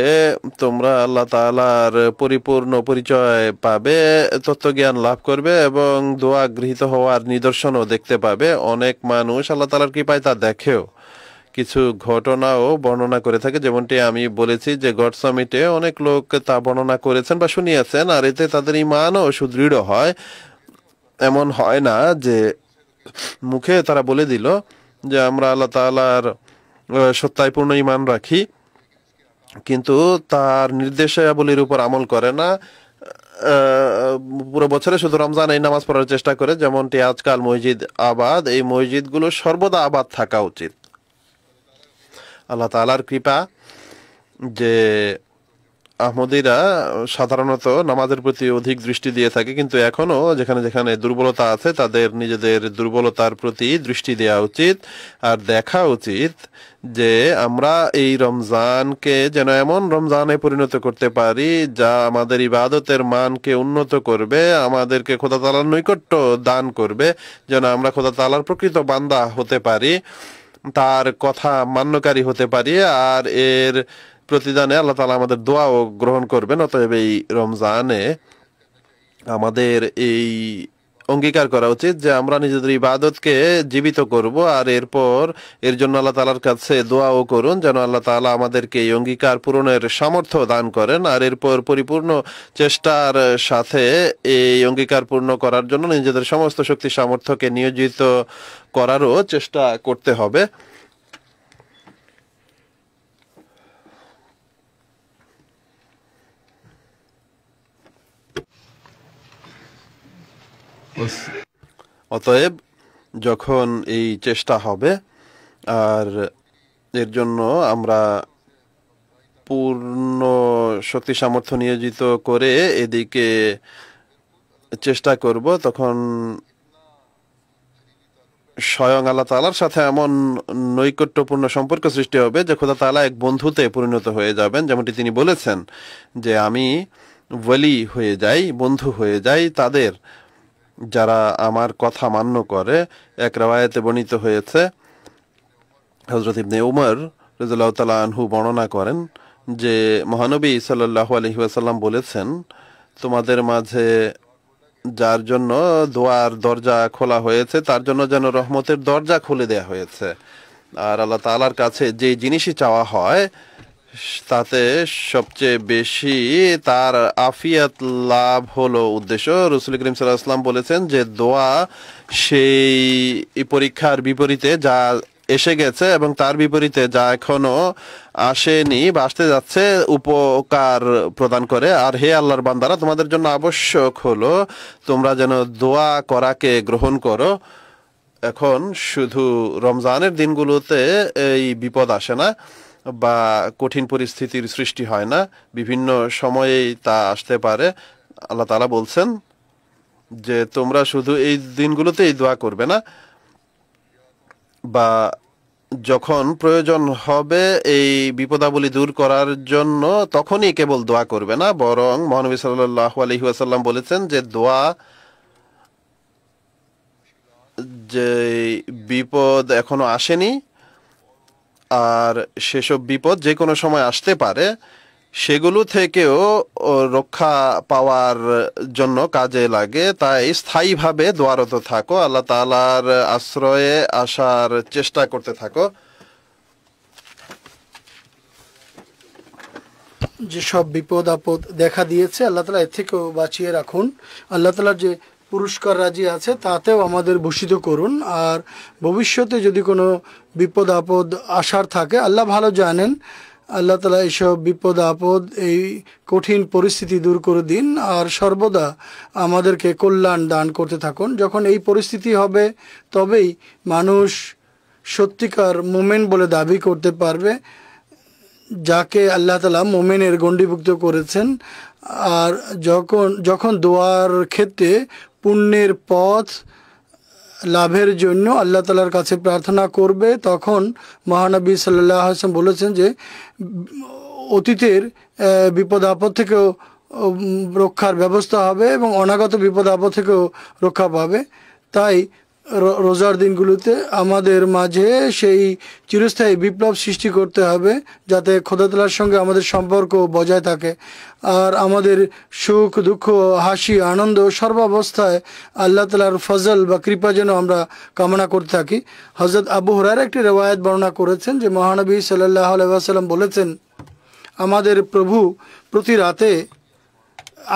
তোমরা আল্লাহ তাআলার পরিপূর্ণ পরিচয় পাবে, তত্ত্বজ্ঞান লাভ করবে এবং দোয়া গৃহীত হওয়ার নিদর্শনও দেখতে পাবে। অনেক মানুষ আল্লাহ তাআলার কৃপায় তা দেখেও। কিছু ঘটনাও বর্ণনা করে থাকে, যেমনটি আমি বলেছি যে গড সামিটে অনেক লোক তা বর্ণনা করেছেন বা শুনিয়েছেন, আর এতে তাদের ঈমানও সুদৃঢ় হয়। এমন হয় না যে মুখে তারা বলে দিল যে আমরা আল্লাহ তাআলার সত্তায় পূর্ণ ঈমান রাখি, কিন্তু তার নির্দেশাবলীর উপর আমল করে না। পুরো বছরে শুধু রমজান এই নামাজ পড়ার চেষ্টা করে, যেমনটি আজকাল মসজিদ আবাদ। এই মসজিদগুলো সর্বদা আবাদ থাকা উচিত। আল্লাহ তাআলার কৃপা যে আহমদীরা সাধারণত নামাজের প্রতি অধিক দৃষ্টি দিয়ে থাকে, কিন্তু এখনো যেখানে যেখানে দুর্বলতা আছে তাদের নিজেদের দুর্বলতার প্রতি দৃষ্টি দেওয়া উচিত আর দেখা উচিত যে আমরা এই রমজানকে যেন এমন রমজানে পরিণত করতে পারি যা আমাদের ইবাদতের মানকে উন্নত করবে, আমাদেরকে খোদা তাআলার নৈকট্য দান করবে, যেন আমরা খোদা তাআলার প্রকৃত বান্দা হতে পারি, তার কথা মান্যকারী হতে পারি, আর এর প্রতিদানে আল্লাহ তাআলা আমাদের দোয়াও গ্রহণ করবেন। অতএব এই রমজানে আমাদের এই অঙ্গীকার করা উচিত যে আমরা নিজেদের ইবাদতকে জীবিত করব, আর এরপর এর জন্য আল্লাহ তাআলার কাছে দোয়াও করুন যেন আল্লাহ তাআলা আমাদেরকে এই অঙ্গীকার পূরণের সামর্থ্য দান করেন, আর এরপর পরিপূর্ণ চেষ্টার সাথে এই অঙ্গীকার পূর্ণ করার জন্য নিজেদের সমস্ত শক্তি সামর্থ্যকে নিয়োজিত করারও চেষ্টা করতে হবে। অতএব যখন এই চেষ্টা হবে আর এর জন্য আমরা পূর্ণ শক্তি সামর্থ্য নিয়োজিত করে এদিকে চেষ্টা করব, তখন স্বয়ং আল্লাহ তাআলার সাথে এমন নৈকট্যপূর্ণ সম্পর্ক সৃষ্টি হবে যে খোদা তাআলা এক বন্ধুতে পরিণত হয়ে যাবেন। যেমনটি তিনি বলেছেন যে আমি ওয়ালি হয়ে যাই, বন্ধু হয়ে যাই তাদের যারা আমার কথা মান্য করে। এক রাওয়ায়াতে বর্ণিত হয়েছে হযরত ইবনে উমর রাদিয়াল্লাহু তাআলা আনহু বর্ণনা করেন যে মহানবী সাল্লাল্লাহু আলাইহি ওয়াসাল্লাম বলেছেন, তোমাদের মাঝে যার জন্য দোয়ার দরজা খোলা হয়েছে তার জন্য যেন রহমতের দরজা খুলে দেয়া হয়েছে। আর আল্লাহ তাআলার কাছে যে জিনিসই চাওয়া হয় তাতে সবচেয়ে বেশি তার আফিয়াত লাভ হলো উদ্দেশ্য। রাসূল করিম সাল্লাল্লাহু আলাইহি ওয়াসাল্লাম বলেছেন যে দোয়া সেই পরীক্ষার বিপরীতে যা এসে গেছে এবং তার বিপরীতে যা এখনো আসেনি বা আসতে যাচ্ছে উপকার প্রদান করে। আর হে আল্লাহর বান্দারা, তোমাদের জন্য আবশ্যক হলো তোমরা যেন দোয়া করাকে গ্রহণ করো। এখন শুধু রমজানের দিনগুলোতে এই বিপদ আসে না বা কঠিন পরিস্থিতির সৃষ্টি হয় না, বিভিন্ন সময়েই তা আসতে পারে। আল্লাহ তাআলা বলছেন যে তোমরা শুধু এই দিনগুলোতেই দোয়া করবে না, বা যখন প্রয়োজন হবে এই বিপদাবলী দূর করার জন্য তখনই কেবল দোয়া করবে না, বরং মহানবী সাল্লাল্লাহু আলাইহি ওয়াসাল্লাম বলেছেন যে দোয়া, যে বিপদ এখনো আসেনি আর সেসব বিপদ যে কোনো সময় আসতে পারে সেগুলো থেকেও রক্ষা পাওয়ার জন্য কাজে লাগে। তাই স্থায়ীভাবে দোয়ারত থাকো, আল্লাহ তাআলার আশ্রয়ে আসার চেষ্টা করতে থাকো। যেসব বিপদ আপদ দেখা দিয়েছে আল্লাহ তাআলা এর থেকেও বাঁচিয়ে রাখুন। আল্লাহ তাআলার যে পুরস্কার রাজি আছে তাতেও আমাদের ভূষিত করুন। আর ভবিষ্যতে যদি কোনো বিপদ আপদ আসার থাকে, আল্লাহ ভালো জানেন, আল্লাহ তাআলা এইসব বিপদ আপদ এই কঠিন পরিস্থিতি দূর করে দিন আর সর্বদা আমাদেরকে কল্যাণ দান করতে থাকুন। যখন এই পরিস্থিতি হবে তবেই মানুষ সত্যিকার মোমেন বলে দাবি করতে পারবে, যাকে আল্লাহ তাআলা মোমেনের গণ্ডিভুক্ত করেছেন। আর যখন দোয়ার ক্ষেত্রে পুণ্যের পথ লাভের জন্য আল্লাহ তাআলার কাছে প্রার্থনা করবে, তখন মহানবী সাল্লাল্লাহু আলাইহি ওয়াসাল্লাম বলেছেন যে অতীতের বিপদ আপদ থেকেও রক্ষার ব্যবস্থা হবে এবং অনাগত বিপদ আপদ থেকেও রক্ষা পাবে। তাই রোজার দিনগুলোতে আমাদের মাঝে সেই চিরস্থায়ী বিপ্লব সৃষ্টি করতে হবে যাতে খোদা তাআলার সঙ্গে আমাদের সম্পর্ক বজায় থাকে আর আমাদের সুখ দুঃখ হাসি আনন্দ সর্বাবস্থায় আল্লাহ তাআলার ফজল বা কৃপা যেন আমরা কামনা করতে থাকি। হযরত আবু হুরায়রা একটি রিওয়ায়াত বর্ণনা করেছেন যে মহানবী সাল্লাল্লাহু আলাইহি ওয়াসাল্লাম বলেছেন, আমাদের প্রভু প্রতি রাতে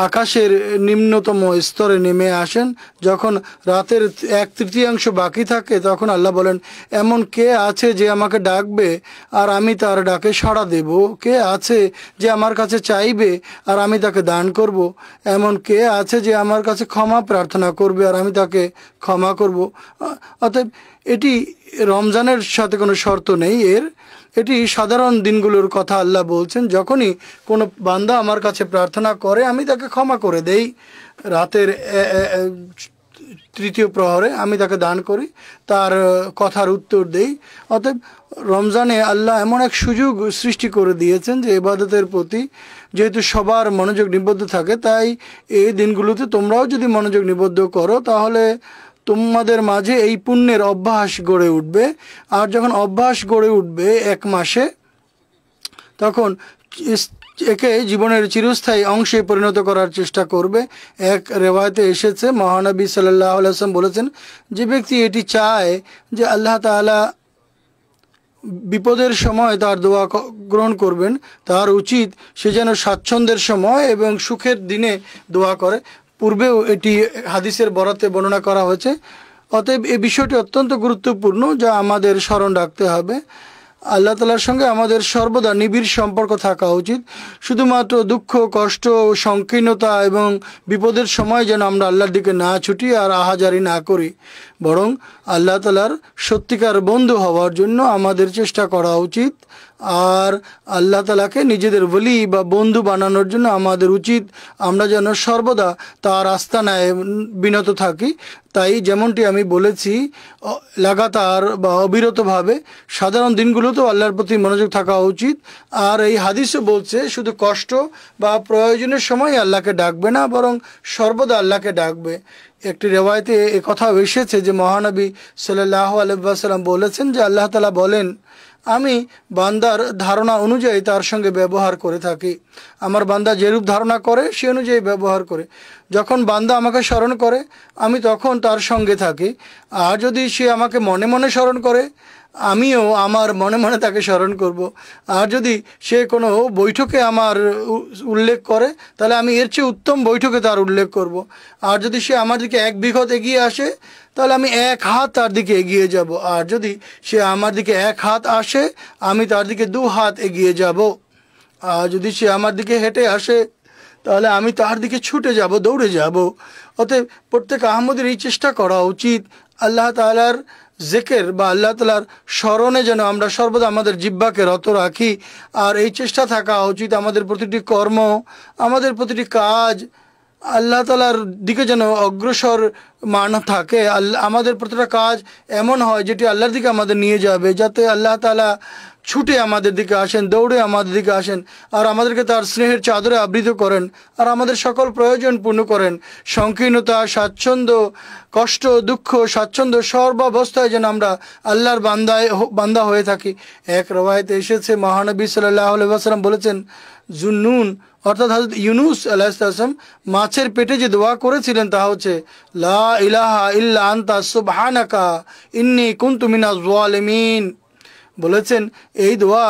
আকাশের নিম্নতম স্তরে নেমে আসেন। যখন রাতের 1/3 বাকি থাকে তখন আল্লাহ বলেন, এমন কে আছে যে আমাকে ডাকবে আর আমি তার ডাকে সাড়া দেব? কে আছে যে আমার কাছে চাইবে আর আমি তাকে দান করব? এমন কে আছে যে আমার কাছে ক্ষমা প্রার্থনা করবে আর আমি তাকে ক্ষমা করব? অতএব এটি রমজানের সাথে কোনো শর্ত নেই, এটি সাধারণ দিনগুলোর কথা আল্লাহ বলছেন। যখনই কোনো বান্দা আমার কাছে প্রার্থনা করে আমি তাকে ক্ষমা করে দেই, রাতের 3য় প্রহরে আমি তাকে দান করি, তার কথার উত্তর দেই। অতএব রমজানে আল্লাহ এমন এক সুযোগ সৃষ্টি করে দিয়েছেন যে ইবাদতের প্রতি যেহেতু সবার মনোযোগ নিবদ্ধ থাকে, তাই এই দিনগুলোতে তোমরাও যদি মনোযোগ নিবদ্ধ করো তাহলে তোমাদের মাঝে এই পুণ্যের অভ্যাস গড়ে উঠবে। আর যখন অভ্যাস গড়ে উঠবে 1 মাসে, তখন একে জীবনের চিরস্থায়ী অংশে পরিণত করার চেষ্টা করবে। এক রেওয়ায়তে এসেছে মহানবী সাল্লাল্লাহু আলাইহি ওয়াসাল্লাম বলেছেন, যে ব্যক্তি এটি চায় যে আল্লাহ তাআলা বিপদের সময় তার দোয়া গ্রহণ করবেন, তার উচিত সে যেন স্বাচ্ছন্দ্যের সময় এবং সুখের দিনে দোয়া করে। পূর্বেও এটি হাদিসের বরাতে বর্ণনা করা হয়েছে। অতএব এই বিষয়টি অত্যন্ত গুরুত্বপূর্ণ যা আমাদের স্মরণ রাখতে হবে। আল্লাহ তাআলার সঙ্গে আমাদের সর্বদা নিবিড় সম্পর্ক থাকা উচিত। শুধুমাত্র দুঃখ কষ্ট সংকীর্ণতা এবং বিপদের সময় যেন আমরা আল্লাহর দিকে না ছুটি আর আহাজারি না করি, বরং আল্লাহ তাআলার সত্যিকার বন্ধু হওয়ার জন্য আমাদের চেষ্টা করা উচিত। আর আল্লাহ তাআলাকে নিজেদের ওলি বা বন্ধু বানানোর জন্য আমাদের উচিত আমরা যেন সর্বদা তার আস্তানায় বিনত থাকি। তাই যেমনটি আমি বলেছি, লাগাতার বা অবিরতভাবে সাধারণ দিনগুলোতেও আল্লাহর প্রতি মনোযোগ থাকা উচিত। আর এই হাদিসও বলছে শুধু কষ্ট বা প্রয়োজনের সময় আল্লাহকে ডাকবে না, বরং সর্বদা আল্লাহকে ডাকবে। একটি রেওয়ায়তে এ কথাও এসেছে যে মহানবী সাল্লাল্লাহু আলাইহি ওয়াসাল্লাম বলেছেন যে আল্লাহ তাআলা বলেন, আমি বান্দার ধারণা অনুযায়ী তার সঙ্গে ব্যবহার করে থাকি। আমার বান্দা যেরূপ ধারণা করে সে অনুযায়ী ব্যবহার করে। যখন বান্দা আমাকে স্মরণ করে আমি তখন তার সঙ্গে থাকি, আর যদি সে আমাকে মনে মনে স্মরণ করে আমিও আমার মনে মনে তাকে স্মরণ করব। আর যদি সে কোনো বৈঠকে আমার উল্লেখ করে তাহলে আমি এর চেয়ে উত্তম বৈঠকে তার উল্লেখ করব। আর যদি সে আমার দিকে এক বিঘত এগিয়ে আসে তাহলে আমি এক হাত তার দিকে এগিয়ে যাব। আর যদি সে আমার দিকে এক হাত আসে আমি তার দিকে 2 হাত এগিয়ে যাব। আর যদি সে আমার দিকে হেঁটে আসে তাহলে আমি তার দিকে ছুটে যাব, দৌড়ে যাব। অতএব প্রত্যেক আহমদের এই চেষ্টা করা উচিত আল্লাহ তাআলার জিকির বা আল্লাহ তাআলার স্মরণে যেন আমরা সর্বদা আমাদের জিহ্বাকে রত রাখি। আর এই চেষ্টা থাকা উচিত আমাদের প্রতিটি কর্ম, আমাদের প্রতিটি কাজ আল্লাহ তাআলার দিকে যেন অগ্রসর মান থাকে। আমাদের প্রতিটা কাজ এমন হয় যেটি আল্লাহর দিকে আমাদের নিয়ে যাবে, যাতে আল্লাহ তাআলা ছুটে আমাদের দিকে আসেন, দৌড়ে আমাদের দিকে আসেন, আর আমাদেরকে তার স্নেহের চাদরে আবৃত করেন, আর আমাদের সকল প্রয়োজন পূর্ণ করেন। সংকীর্ণতা, স্বাচ্ছন্দ্য, কষ্ট, দুঃখ, স্বাচ্ছন্দ্য সর্বাবস্থায় যেন আমরা আল্লাহর বান্দা হয়ে থাকি। এক রওয়ায়েতে এসেছে মহানবী সাল্লাল্লাহু আলাইহি ওয়াসাল্লাম বলেছেন, জুন্নুন অর্থাৎ হযরত ইউনুস আলাইহিস সালাম মাছের পেটে যে দোয়া করেছিলেন তা হচ্ছে, লা ইলাহা ইল্লা আনতা সুবহানাকা ইন্নী কুনতু মিনাজ জালিমিন। বলেছেন এই দোয়া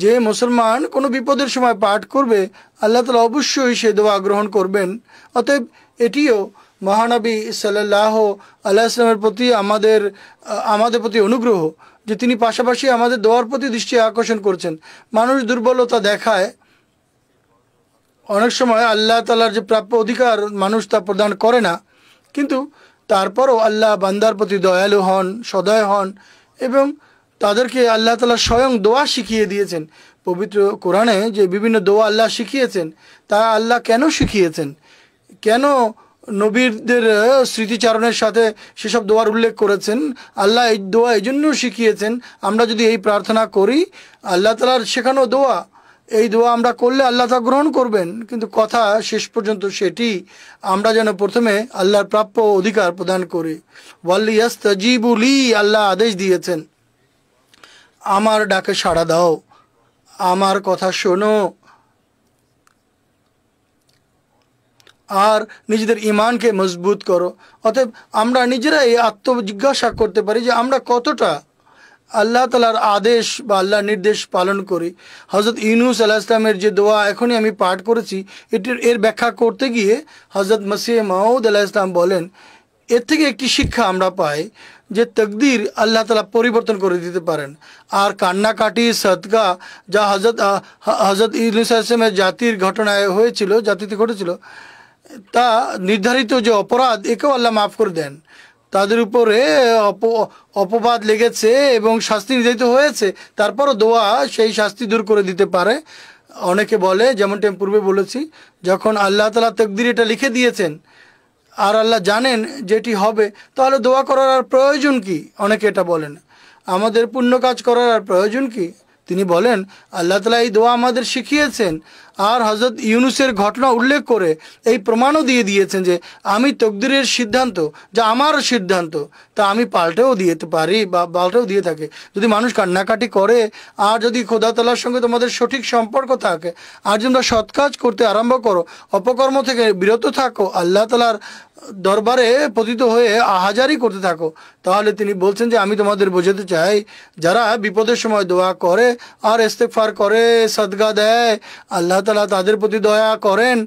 যে মুসলমান কোনো বিপদের সময় পাঠ করবে আল্লাহ তাআলা অবশ্যই সে দোয়া গ্রহণ করবেন। অতএব এটিও মহানবী সাল্লাল্লাহু আলাইহি ওয়াসাল্লামের প্রতি আমাদের প্রতি অনুগ্রহ যে তিনি পাশাপাশি আমাদের দোয়ার প্রতি দৃষ্টি আকর্ষণ করছেন। মানুষ দুর্বলতা দেখায়, অনেক সময় আল্লাহ তাআলার যে প্রাপ্য অধিকার মানুষ তা প্রদান করে না, কিন্তু তারপরও আল্লাহ বান্দার প্রতি দয়ালু হন, সদয় হন এবং তাদেরকে আল্লাহ তাআলা স্বয়ং দোয়া শিখিয়ে দিয়েছেন। পবিত্র কোরআনে যে বিভিন্ন দোয়া আল্লাহ শিখিয়েছেন তা আল্লাহ কেন শিখিয়েছেন, কেন নবীদের স্মৃতিচারণের সাথে সেসব দোয়ার উল্লেখ করেছেন, আল্লাহ এই দোয়া এই জন্য শিখিয়েছেন আমরা যদি এই প্রার্থনা করি আল্লাহ তাআলার শেখানো দোয়া, এই দোয়া আমরা করলে আল্লাহ তা গ্রহণ করবেন। কিন্তু কথা শেষ পর্যন্ত সেটি আমরা যেন প্রথমে আল্লাহর প্রাপ্য অধিকার প্রদান করি। ওয়ালিয়াস্তাজিবু লি, আল্লাহ আদেশ দিয়েছেন আমার ডাকে সাড়া দাও, আমার কথা শোনো, আর নিজেদের ইমানকে মজবুত করো। অতএব আমরা নিজেরাই আত্মজিজ্ঞাসা করতে পারি যে আমরা কতটা আল্লাহ তাআলার আদেশ বা আল্লাহর নির্দেশ পালন করি। হযরত ইউনূস আলাইহিস সালামের যে দোয়া এখনই আমি পাঠ করেছি এর ব্যাখ্যা করতে গিয়ে হযরত মসিহ মাউদ আলাইহিস সালাম বলেন, এর থেকে একটি শিক্ষা আমরা পাই যে তকদির আল্লাহ তাআলা পরিবর্তন করে দিতে পারেন। আর কান্নাকাটি, সদকা যা হযরত ইউনূস আলাইহিস সালামের জাতির ঘটনায় হয়েছিল, জাতিতে ঘটেছিল, তা নির্ধারিত যে অপরাধ একেও আল্লাহ মাফ করে দেন। তাদের উপরে অপবাদ লেগেছে এবং শাস্তি নির্ধারিত হয়েছে, তারপরও দোয়া সেই শাস্তি দূর করে দিতে পারে। অনেকে বলে, যেমনটি আমি পূর্বে বলেছি, যখন আল্লাহ তাআলা তকদির এটা লিখে দিয়েছেন আর আল্লাহ জানেন যেটি হবে, তাহলে দোয়া করার আর প্রয়োজন কি? অনেকে এটা বলেন, আমাদের পুণ্য কাজ করার আর প্রয়োজন কি? তিনি বলেন আল্লাহ তাআলা এই দোয়া আমাদের শিখিয়েছেন আর হযরত ইউনূসের ঘটনা উল্লেখ করে এই প্রমাণও দিয়ে দিয়েছেন যে আমি তকদিরের সিদ্ধান্ত, যা আমার সিদ্ধান্ত, তা আমি পাল্টেও দিতে পারি বা পাল্টেও দিয়ে থাকে। যদি মানুষ কান্নাকাটি করে আর যদি খোদা তাআলার সঙ্গে তোমাদের সঠিক সম্পর্ক থাকে আর যদি তোমরা সৎ কাজ করতে আরম্ভ করো, অপকর্ম থেকে বিরত থাকো, আল্লাহ তাআলার দরবারে পতিত হয়ে আহাজারি করতে থাকো, তাহলে তিনি বলছেন যে আমি তোমাদের বোঝাতে চাই যারা বিপদের সময় দোয়া করে আর ইস্তেগফার করে, সদকা দেয়, আল্লাহ তাআলা তাদের প্রতি দয়া করেন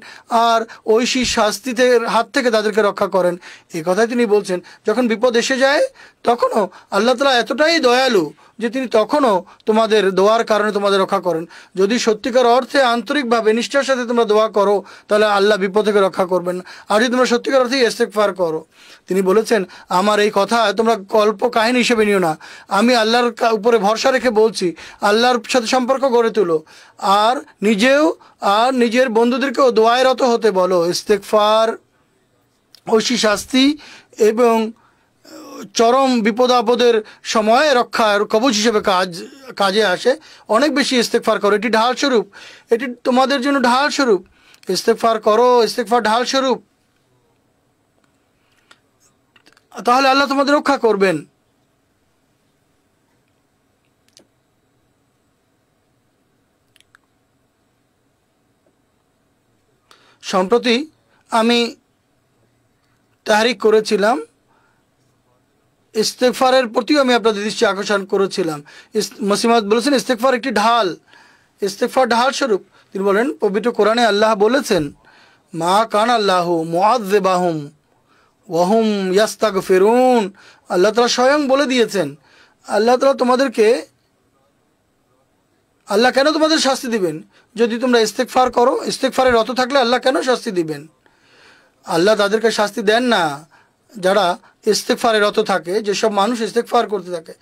আর ঐশী শাস্তির হাত থেকে তাদেরকে রক্ষা করেন। এই কথাই তিনি বলছেন। যখন বিপদ এসে যায় তখনও আল্লাহ তাআলা এতটাই দয়ালু যে তিনি তখনও তোমাদের দোয়ার কারণে তোমাদের রক্ষা করেন। যদি সত্যিকার অর্থে আন্তরিকভাবে নিষ্ঠার সাথে তোমরা দোয়া করো তাহলে আল্লাহ বিপদ থেকে রক্ষা করবেন। আর যদি তোমরা সত্যিকার অর্থে ইস্তেগফার করো, তিনি বলেছেন আমার এই কথা তোমরা কল্প কাহিনী হিসেবে নিও না, আমি আল্লাহর উপরে ভরসা রেখে বলছি, আল্লাহর সাথে সম্পর্ক গড়ে তোলো আর নিজেও আর নিজের বন্ধুদেরকেও দোয়ায় রত হতে বলো। ইস্তেগফার ঐশী শাস্তি এবং চরম বিপদ আপদের সময় রক্ষার কবচ হিসেবে কাজে আসে। অনেক বেশি ইস্তেগফার করো, এটি ঢাল স্বরূপ, এটি তোমাদের জন্য ঢাল স্বরূপ। ইস্তেগফার করো, ইস্তেগফার ঢাল স্বরূপ। তাহলে আল্লাহ তোমাদের রক্ষা করবেন। সম্প্রতি আমি তাহরিক করেছিলাম, ইস্তেগফারের প্রতিও আমি আপনাদের দৃষ্টি আকর্ষণ করেছিলাম। মসিহ মাউদ বলেছেন ইস্তেগফার একটি ঢাল, ইস্তেগফার ঢাল স্বরূপ। তিনি বলেন পবিত্র কোরআনে আল্লাহ বলেছেন মা কান আল্লাহু মুআযযিবাহুম ওয়াহুম ইয়াস্তাগফিরুন। আল্লাহ তাআলা স্বয়ং বলে দিয়েছেন, আল্লাহ তাআলা তোমাদেরকে, আল্লাহ কেন তোমাদের শাস্তি দিবেন যদি তোমরা ইস্তেগফার করো? ইস্তেগফারে রত থাকলে আল্লাহ কেন শাস্তি দিবেন? আল্লাহ তাদেরকে শাস্তি দেন না যারা ইস্তেগফারে রত থাকে, যেসব মানুষ ইস্তেগফার করতে থাকে।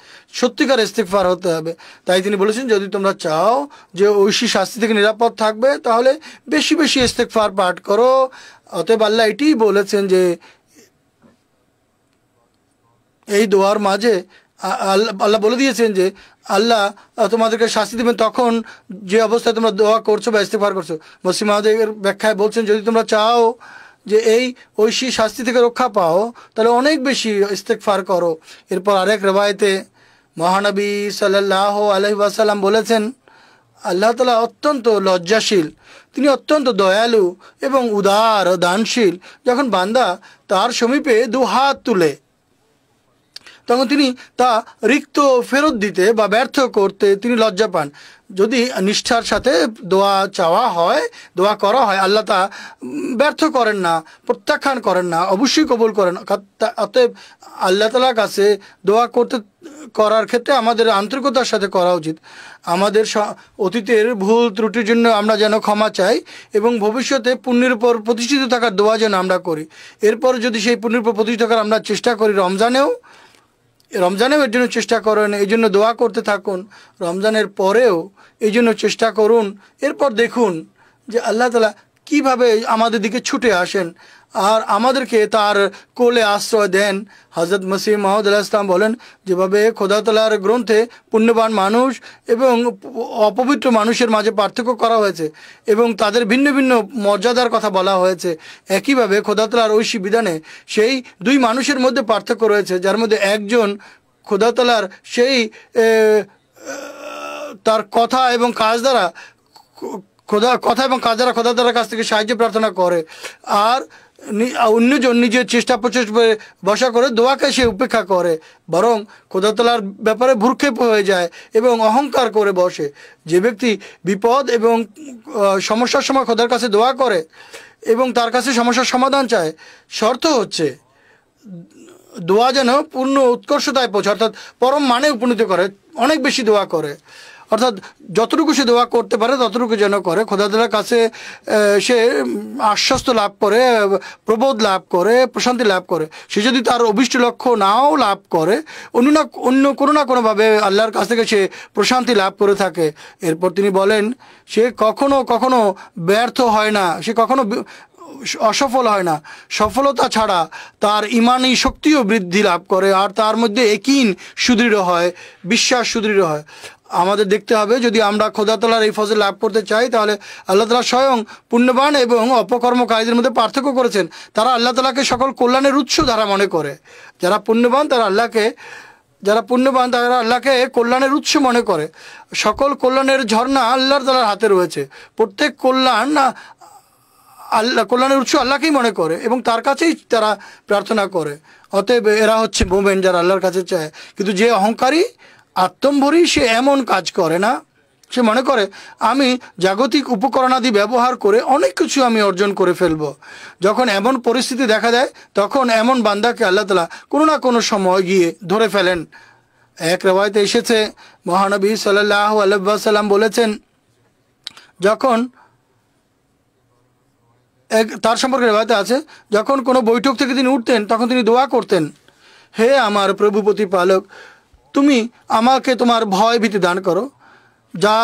সত্যিকার ইস্তেগফার হতে হবে। তাই তিনি বলেছেন যদি তোমরা চাও যে ঐশী শাস্তি থেকে নিরাপদ থাকবে তাহলে বেশি বেশি ইস্তেগফার পাঠ করো। অতএব আল্লাহ এটিই বলেছেন যে এই দোয়ার মাঝে আল্লাহ বলে দিয়েছেন যে আল্লাহ তোমাদেরকে শাস্তি দেবেন তখন যে অবস্থায় তোমরা দোয়া করছো বা ইস্তেগফার করছো। মসিহ মাউদের ব্যাখ্যায় বলছেন যদি তোমরা চাও যে এই ঐশী শাস্তি থেকে রক্ষা পাও তাহলে অনেক বেশি ইস্তেগফার করো। এরপর আরেক রেওয়ায়েতে মহানবী সাল্লাল্লাহু আলাইহি ওয়াসাল্লাম বলেছেন আল্লাহ তাআলা অত্যন্ত লজ্জাশীল, তিনি অত্যন্ত দয়ালু এবং উদার ও দানশীল। যখন বান্দা তার সমীপে দু হাত তুলে তখন তিনি তা রিক্ত ফেরত দিতে বা ব্যর্থ করতে তিনি লজ্জা পান। যদি নিষ্ঠার সাথে দোয়া চাওয়া হয়, দোয়া করা হয়, আল্লাহ তা ব্যর্থ করেন না, প্রত্যাখ্যান করেন না, অবশ্যই কবুল করেন। অতএব আল্লাহ তাআলার কাছে দোয়া করার ক্ষেত্রে আমাদের আন্তরিকতার সাথে করা উচিত। আমাদের অতীতের ভুল ত্রুটির জন্য আমরা যেন ক্ষমা চাই এবং ভবিষ্যতে পুণ্যের উপর প্রতিষ্ঠিত থাকার দোয়া যেন আমরা করি। এরপর যদি সেই পুণ্যের উপর প্রতিষ্ঠিত থাকার আমরা চেষ্টা করি, রমজানেও এর জন্য চেষ্টা করেন, এই জন্য দোয়া করতে থাকুন। রমজানের পরেও এই জন্য চেষ্টা করুন। এরপর দেখুন যে আল্লাহ তাআলা কীভাবে আমাদের দিকে ছুটে আসেন আর আমাদেরকে তার কোলে আশ্রয় দেন। হযরত মসিহ মাউদ আলাইহিস সালাম বলেন যেভাবে খোদা তাআলার গ্রন্থে পুণ্যবান মানুষ এবং অপবিত্র মানুষের মাঝে পার্থক্য করা হয়েছে এবং তাদের ভিন্ন ভিন্ন মর্যাদার কথা বলা হয়েছে, একইভাবে খোদা তাআলার ঐশী বিধানে সেই দুই মানুষের মধ্যে পার্থক্য রয়েছে, যার মধ্যে একজন খোদা তাআলার সেই তার কথা এবং কাজ দ্বারা খোদা তাআলার কাছ থেকে সাহায্য প্রার্থনা করে আর অন্যজন নিজের চেষ্টা প্রচেষ্টা বসা করে দোয়াকে সে উপেক্ষা করে, বরং খোদা তাআলার ব্যাপারে ভ্রুক্ষেপ হয়ে যায় এবং অহংকার করে বসে। যে ব্যক্তি বিপদ এবং সমস্যার সময় খোদার কাছে দোয়া করে এবং তার কাছে সমস্যার সমাধান চায়, শর্ত হচ্ছে দোয়া যেন পূর্ণ উৎকর্ষতায় পৌঁছে, অর্থাৎ পরম মানে উপনীত করে, অনেক বেশি দোয়া করে, অর্থাৎ যতটুকু সে দোয়া করতে পারে ততটুকু যেন করে। খোদা তাআলার কাছে সে আশ্বস্ত লাভ করে, প্রবোধ লাভ করে, প্রশান্তি লাভ করে। সে যদি তার অভিষ্ট লক্ষ্য নাও লাভ করে, অন্য কোনো না কোনোভাবে আল্লাহর কাছ থেকে সে প্রশান্তি লাভ করে থাকে। এরপর তিনি বলেন সে কখনো ব্যর্থ হয় না, সে কখনো অসফল হয় না। সফলতা ছাড়া তার ইমানি শক্তিও বৃদ্ধি লাভ করে আর তার মধ্যে ইয়াকিন সুদৃঢ় হয়, বিশ্বাস সুদৃঢ় হয়। আমাদের দেখতে হবে যদি আমরা খোদা তাআলার এই ফজল লাভ করতে চাই তাহলে আল্লাহ তাআলা স্বয়ং পুণ্যবান এবং অপকর্মকারীদের মধ্যে পার্থক্য করেছেন। তারা আল্লাহ তাআলাকে সকল কল্যাণের উৎস ধারা মনে করে। যারা পুণ্যবান তারা আল্লাহকে কল্যাণের উৎস মনে করে। সকল কল্যাণের ঝর্ণা আল্লাহ তাআলার হাতে রয়েছে। প্রত্যেক কল্যাণের উৎস আল্লাহকেই মনে করে এবং তার কাছেই তারা প্রার্থনা করে। অতএব এরা হচ্ছে মোমেন যারা আল্লাহর কাছে চায়। কিন্তু যে অহংকারী আত্মম্ভরী সে এমন কাজ করে না। সে মনে করে আমি জাগতিক উপকরণাদি ব্যবহার করে অনেক কিছু আমি অর্জন করে ফেলব। যখন এমন পরিস্থিতি দেখা দেয় তখন এমন বান্দাকে আল্লাহ তাআলা কোনো না কোনো সময় গিয়ে ধরে ফেলেন। এক রিওয়ায়াতে এসেছে মহানবী সাল্লাল্লাহু আলাইহি ওয়াসাল্লাম বলেছেন যখন তার সম্পর্কে রিওয়ায়াতে আছে যখন কোনো বৈঠক থেকে তিনি উঠতেন তখন তিনি দোয়া করতেন, হে আমার প্রভু প্রতিপালক, তুমি আমাকে তোমার ভয় ভীতি দান করো যা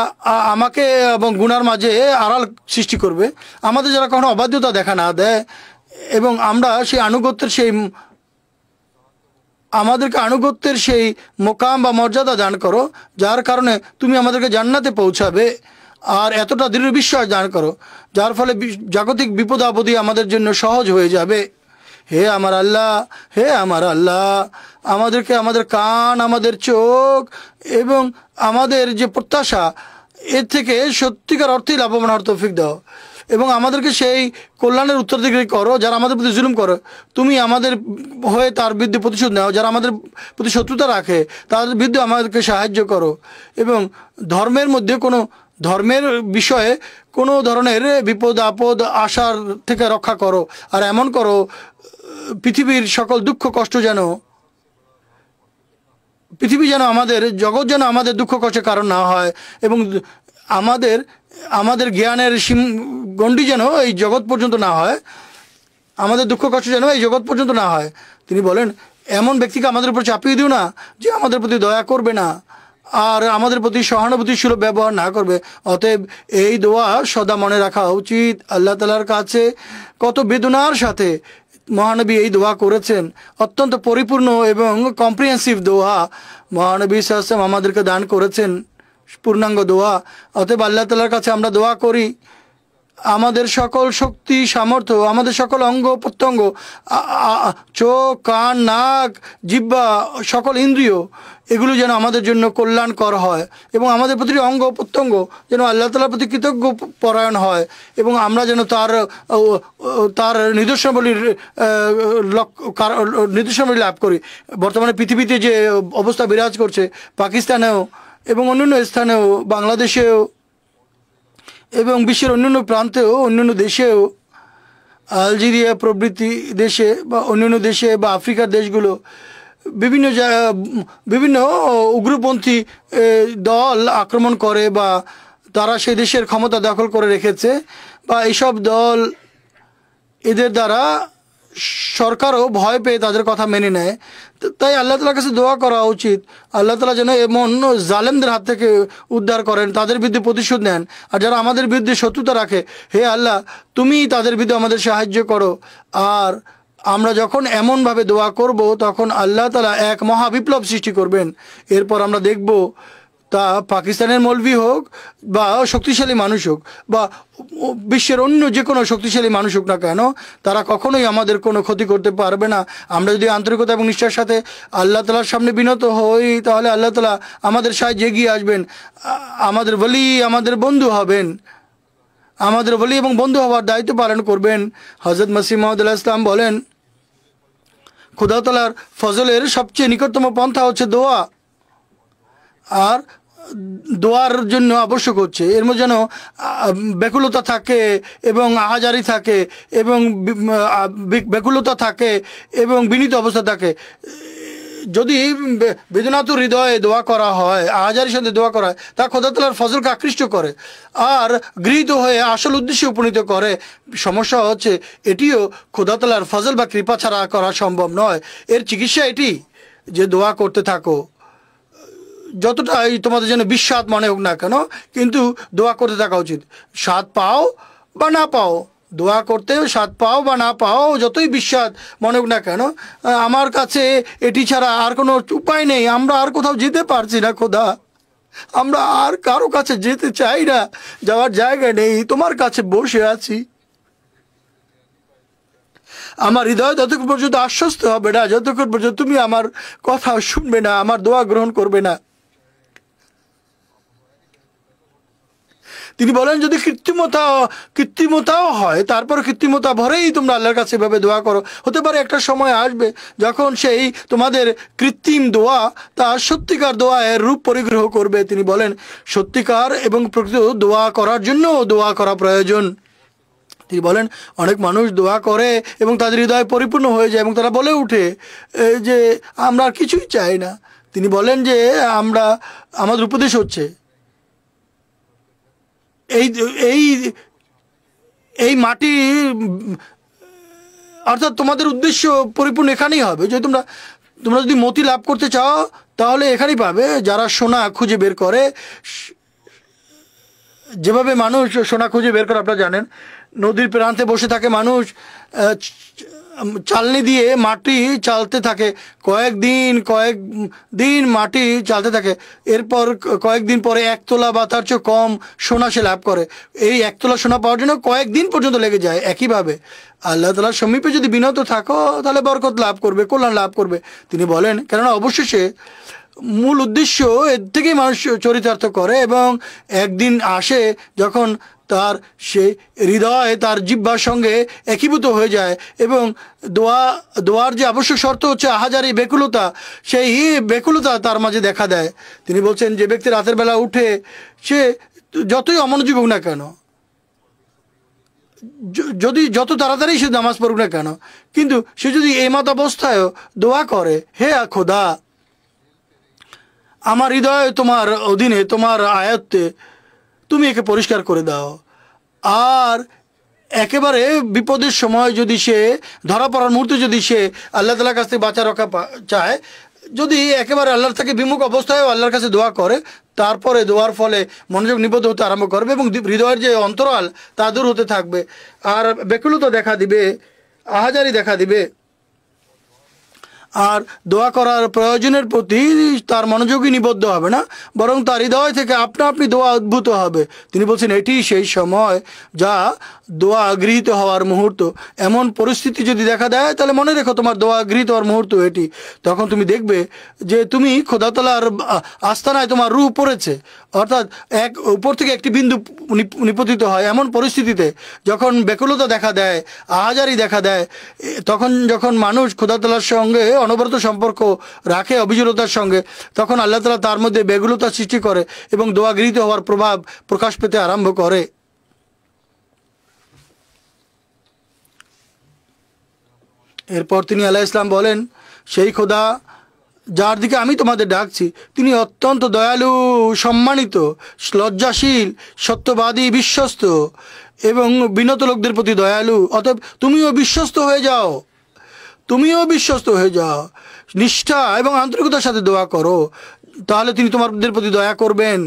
আমাকে এবং গুনার মাঝে আড়াল সৃষ্টি করবে। আমাদের যারা কখনো অবাধ্যতা দেখা না দেয় এবং আমরা সেই আমাদেরকে আনুগত্যের সেই মোকাম বা মর্যাদা দান করো যার কারণে তুমি আমাদেরকে জান্নাতে পৌঁছাবে আর এতটা দৃঢ় বিশ্বাস দান করো যার ফলে জাগতিক বিপদ আপদই আমাদের জন্য সহজ হয়ে যাবে। হে আমার আল্লাহ, হে আমার আল্লাহ, আমাদেরকে আমাদের কান, আমাদের চোখ এবং আমাদের যে প্রত্যাশা এর থেকে সত্যিকার অর্থেই লাভবান হওয়ার তৌফিক দাও এবং আমাদেরকে সেই কল্যাণের উত্তরাধিকারী করো যারা আমাদের প্রতি জুলুম করো। তুমি আমাদের হয়ে তার বিরুদ্ধে প্রতিশোধ নাও, যারা আমাদের প্রতি শত্রুতা রাখে তাদের বিরুদ্ধে আমাদেরকে সাহায্য করো এবং ধর্মের মধ্যে ধর্মের বিষয়ে কোনো ধরনের বিপদ আপদ আসার থেকে রক্ষা করো। আর এমন করো পৃথিবীর সকল দুঃখ কষ্ট পৃথিবী যেন আমাদের জগৎ যেন আমাদের দুঃখ কষ্টের কারণ না হয় এবং আমাদের জ্ঞানের গণ্ডি যেন এই জগৎ পর্যন্ত না হয়, আমাদের দুঃখ কষ্ট যেন এই জগৎ পর্যন্ত না হয়। তিনি বলেন এমন ব্যক্তিকে আমাদের উপর চাপিয়ে দিও না যে আমাদের প্রতি দয়া করবে না আর আমাদের প্রতি সহানুভূতিশীল ব্যবহার না করবে। অতএব এই দোয়া সদা মনে রাখা উচিত। আল্লাহ তাআলার কাছে কত বেদনার সাথে মহানবী এই দোয়া করেছেন, অত্যন্ত পরিপূর্ণ এবং কম্প্রিহেন্সিভ দোয়া মহানবী সাল্লাল্লাহু আলাইহি ওয়াসাল্লাম আমাদেরকে দান করেছেন, পূর্ণাঙ্গ দোয়া। অতএব আল্লাহ তাআলার কাছে আমরা দোয়া করি আমাদের সকল শক্তি সামর্থ্য, আমাদের সকল অঙ্গ প্রত্যঙ্গ, চোখ কান নাক জিহ্বা সকল ইন্দ্রিয় এগুলো যেন আমাদের জন্য কল্যাণকর হয় এবং আমাদের প্রতিটি অঙ্গ প্রত্যঙ্গ যেন আল্লাহ তাআলার প্রতি কৃতজ্ঞ পরায়ণ হয় এবং আমরা যেন তার নির্দেশনাবলী লাভ করি। বর্তমানে পৃথিবীতে যে অবস্থা বিরাজ করছে পাকিস্তানেও এবং অন্যান্য স্থানেও, বাংলাদেশেও এবং বিশ্বের অন্যান্য প্রান্তেও, অন্যান্য দেশেও, আলজেরিয়া প্রভৃতি দেশে বা অন্যান্য দেশে বা আফ্রিকার দেশগুলো বিভিন্ন উগ্রপন্থী দল আক্রমণ করে বা তারা সেই দেশের ক্ষমতা দখল করে রেখেছে বা এইসব দল এদের দ্বারা সরকারও ভয় পেয়ে তাদের কথা মেনে নেয়। তাই আল্লাহ তাআলার কাছে দোয়া করা উচিত আল্লাহ তাআলা যেন এমন জালেমদের হাত থেকে উদ্ধার করেন, তাদের বিরুদ্ধে প্রতিশোধ নেন। আর যারা আমাদের বিরুদ্ধে শত্রুতা রাখে, হে আল্লাহ তুমি তাদের বিরুদ্ধে আমাদের সাহায্য করো। আর আমরা যখন এমনভাবে দোয়া করব তখন আল্লাহ তাআলা এক মহা বিপ্লব সৃষ্টি করবেন। এরপর আমরা দেখব তা পাকিস্তানের মৌলভী হোক বা শক্তিশালী মানুষ হোক বা বিশ্বের অন্য যে কোনো শক্তিশালী মানুষ হোক না কেন, তারা কখনোই আমাদের কোনো ক্ষতি করতে পারবে না। আমরা যদি আন্তরিকতা এবং নিষ্ঠার সাথে আল্লাহ তাআলার সামনে বিনত হই তাহলে আল্লাহ তাআলা আমাদের সাহায্যে এগিয়ে আসবেন, আমাদের ওলি, আমাদের বন্ধু হবেন, আমাদের ওলি এবং বন্ধু হওয়ার দায়িত্ব পালন করবেন। হযরত মসিহ মাউদ আলাইহিস সালাম বলেন খোদা তাআলার ফজলের সবচেয়ে নিকটতম পন্থা হচ্ছে দোয়া। আর দোয়ার জন্য আবশ্যক হচ্ছে এর মধ্যে যেন ব্যাকুলতা থাকে এবং আহাজারি থাকে এবং ব্যাকুলতা থাকে এবং বিনীত অবস্থা থাকে। যদি বেদনাতুর হৃদয়ে দোয়া করা হয়, আহাজারির সাথে দোয়া করা হয়, তা খোদা তাআলার ফজলকে আকৃষ্ট করে আর গৃহীত হয়ে আসল উদ্দেশ্যে উপনীত করে। সমস্যা হচ্ছে এটিও খোদা তাআলার ফজল বা কৃপা ছাড়া করা সম্ভব নয়। এর চিকিৎসা এটি যে দোয়া করতে থাকো, যতটাই তোমাদের জন্য বিস্বাদ মনে হোক না কেন, কিন্তু দোয়া করতে থাকা উচিত। স্বাদ পাও বা না পাও, দোয়া করতে স্বাদ পাও বা না পাও, যতই বিস্বাদ মনে হোক না কেন, আমার কাছে এটি ছাড়া আর কোনো উপায় নেই, আমরা আর কোথাও যেতে পারছি না খোদা, আমরা আর কারো কাছে যেতে চাই না, যাওয়ার জায়গা নেই, তোমার কাছে বসে আছি। আমার হৃদয় যতক্ষণ পর্যন্ত আশ্বস্ত হবে না, যতক্ষণ পর্যন্ত তুমি আমার কথা শুনবে না, আমার দোয়া গ্রহণ করবে না। তিনি বলেন যদি কৃত্রিমতাও হয় তারপর কৃত্রিমতা ভরেই তোমরা আল্লাহর কাছে এভাবে দোয়া করো, হতে পারে একটা সময় আসবে যখন সেই তোমাদের কৃত্রিম দোয়া তার সত্যিকার দোয়ার রূপ পরিগ্রহ করবে। তিনি বলেন সত্যিকার এবং প্রকৃত দোয়া করার জন্য দোয়া করা প্রয়োজন। তিনি বলেন অনেক মানুষ দোয়া করে এবং তাদের হৃদয় পরিপূর্ণ হয়ে যায় এবং তারা বলে উঠে যে আমরা আর কিছুই চাই না। তিনি বলেন যে আমাদের উপদেশ হচ্ছে এই মাটি, অর্থাৎ তোমাদের উদ্দেশ্য পরিপূর্ণ এখানেই হবে। যদি তোমরা যদি মতি লাভ করতে চাও তাহলে এখানেই পাবে। যারা সোনা খুঁজে বের করে যেভাবে মানুষ সোনা খুঁজে বের করে আপনারা জানেন, নদীর প্রান্তে বসে থাকে মানুষ, চালনি দিয়ে মাটি চালতে থাকে, কয়েকদিন মাটি চালতে থাকে, এরপর কয়েকদিন পরে 1 তোলা বা তার চেয়ে কম সোনা সে লাভ করে। এই 1 তোলা সোনা পাওয়ার জন্য কয়েকদিন পর্যন্ত লেগে যায়। একইভাবে আল্লাহ তাআলার সমীপে যদি বিনত থাকো তাহলে বরকত লাভ করবে, কল্যাণ লাভ করবে। তিনি বলেন, কেননা অবশেষে মূল উদ্দেশ্য এর থেকেই মানুষ চরিতার্থ করে, এবং একদিন আসে যখন তার সেই হৃদয় তার জিহ্বার সঙ্গে একীভূত হয়ে যায়, এবং দোয়ার যে আবশ্যক শর্ত হচ্ছে আহাজারি বেকুলতা, সেই বেকুলতা তার মাঝে দেখা দেয়। তিনি বলছেন, যে ব্যক্তি রাতের বেলা উঠে সে যতই অমনোযোগী হোক না কেন, যত তাড়াতাড়ি সে নামাজ পড়ুক না কেন, কিন্তু সে যদি এমত অবস্থায়ও দোয়া করে, হে খোদা, আমার হৃদয় তোমার অধীনে, তোমার আয়ত্তে, তুমি একে পরিষ্কার করে দাও। আর একেবারে বিপদের সময় যদি সে ধরা পড়ার মুহূর্তে যদি সে আল্লাহ তাআলার কাছ থেকে বাঁচা রক্ষা চায়, যদি একেবারে আল্লাহর থেকে বিমুখ অবস্থায় আল্লাহর কাছে দোয়া করে, তারপরে দোয়ার ফলে মনোযোগ নিবদ্ধ হতে আরম্ভ করবে এবং হৃদয়ের যে অন্তরাল তা দূর হতে থাকবে, আর বেকুলতা দেখা দিবে, আহাজারি দেখা দিবে, আর দোয়া করার প্রয়োজনের প্রতি তার মনোযোগই নিবদ্ধ হবে না, বরং তার হৃদয় থেকে আপনা আপনি দোয়া উদ্ভূত হবে। তিনি বলছেন, এটি সেই সময় যা দোয়া গৃহীত হওয়ার মুহূর্ত। এমন পরিস্থিতি যদি দেখা দেয় তাহলে মনে রেখো তোমার দোয়া গৃহীত হওয়ার মুহূর্ত এটি। তখন তুমি দেখবে যে তুমি খোদা তাআলার আস্তানায় তোমার রূহ পড়েছে, অর্থাৎ উপর থেকে একটি বিন্দু নিপতিত হয়। এমন পরিস্থিতিতে যখন বেকুলতা দেখা দেয়, আহাজারি দেখা দেয়, তখন যখন মানুষ খোদা তাআলার সঙ্গে অনবরত সম্পর্ক রাখে অবিচলতার সঙ্গে, তখন আল্লাহ তাআলা তার মধ্যে বেকুলতা সৃষ্টি করে এবং দোয়া গৃহীত হওয়ার প্রভাব প্রকাশ পেতে আরম্ভ করে। এরপর তিনি আলাইহিস সালাম বলেন, সেই খোদা যার দিকে আমি তোমাদের ডাকছি তিনি অত্যন্ত দয়ালু, সম্মানিত, লজ্জাশীল, সত্যবাদী, বিশ্বস্ত এবং বিনত লোকদের প্রতি দয়ালু। অতএব তুমিও বিশ্বস্ত হয়ে যাও, নিষ্ঠা এবং আন্তরিকতার সাথে দোয়া করো, তাহলে তিনি তোমাদের প্রতি দয়া করবেন।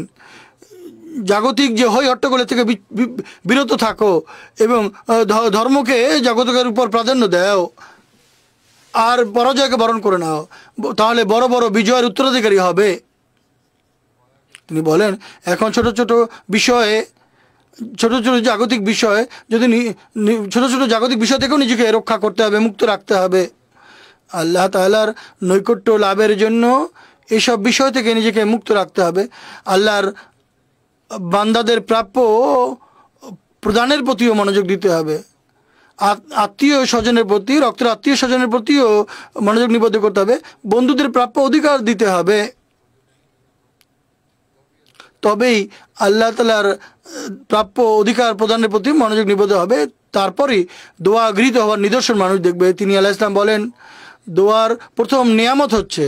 জাগতিক যে হই হট্টগোলের থেকে বিরত থাকো এবং ধর্মকে জগতের উপর প্রাধান্য দাও, আর পরাজয়কে বরণ করে নাও, তাহলে বড় বড় বিজয়ের উত্তরাধিকারী হবে। তিনি বলেন, এখন ছোট ছোট জাগতিক বিষয় যদি ছোট জাগতিক বিষয় থেকেও নিজেকে রক্ষা করতে হবে, মুক্ত রাখতে হবে। আল্লাহ তাআলার নৈকট্য লাভের জন্য এসব বিষয় থেকে নিজেকে মুক্ত রাখতে হবে। আল্লাহর বান্দাদের প্রাপ্য প্রদানের প্রতিও মনোযোগ দিতে হবে। আত্মীয় স্বজনের প্রতি, রক্তের আত্মীয় স্বজনের প্রতিও মনোযোগ নিবদ্ধ করতে হবে। বন্ধুদের প্রাপ্য অধিকার দিতে হবে। তবেই আল্লাহ তাআলার প্রাপ্য অধিকার প্রদানের প্রতি মনোযোগ নিবদ্ধ হবে। তারপরই দোয়া গৃহীত হওয়ার নিদর্শন মানুষ দেখবে। তিনি আলাইহিস সালাম বলেন, দোয়ার প্রথম নিয়ামত হচ্ছে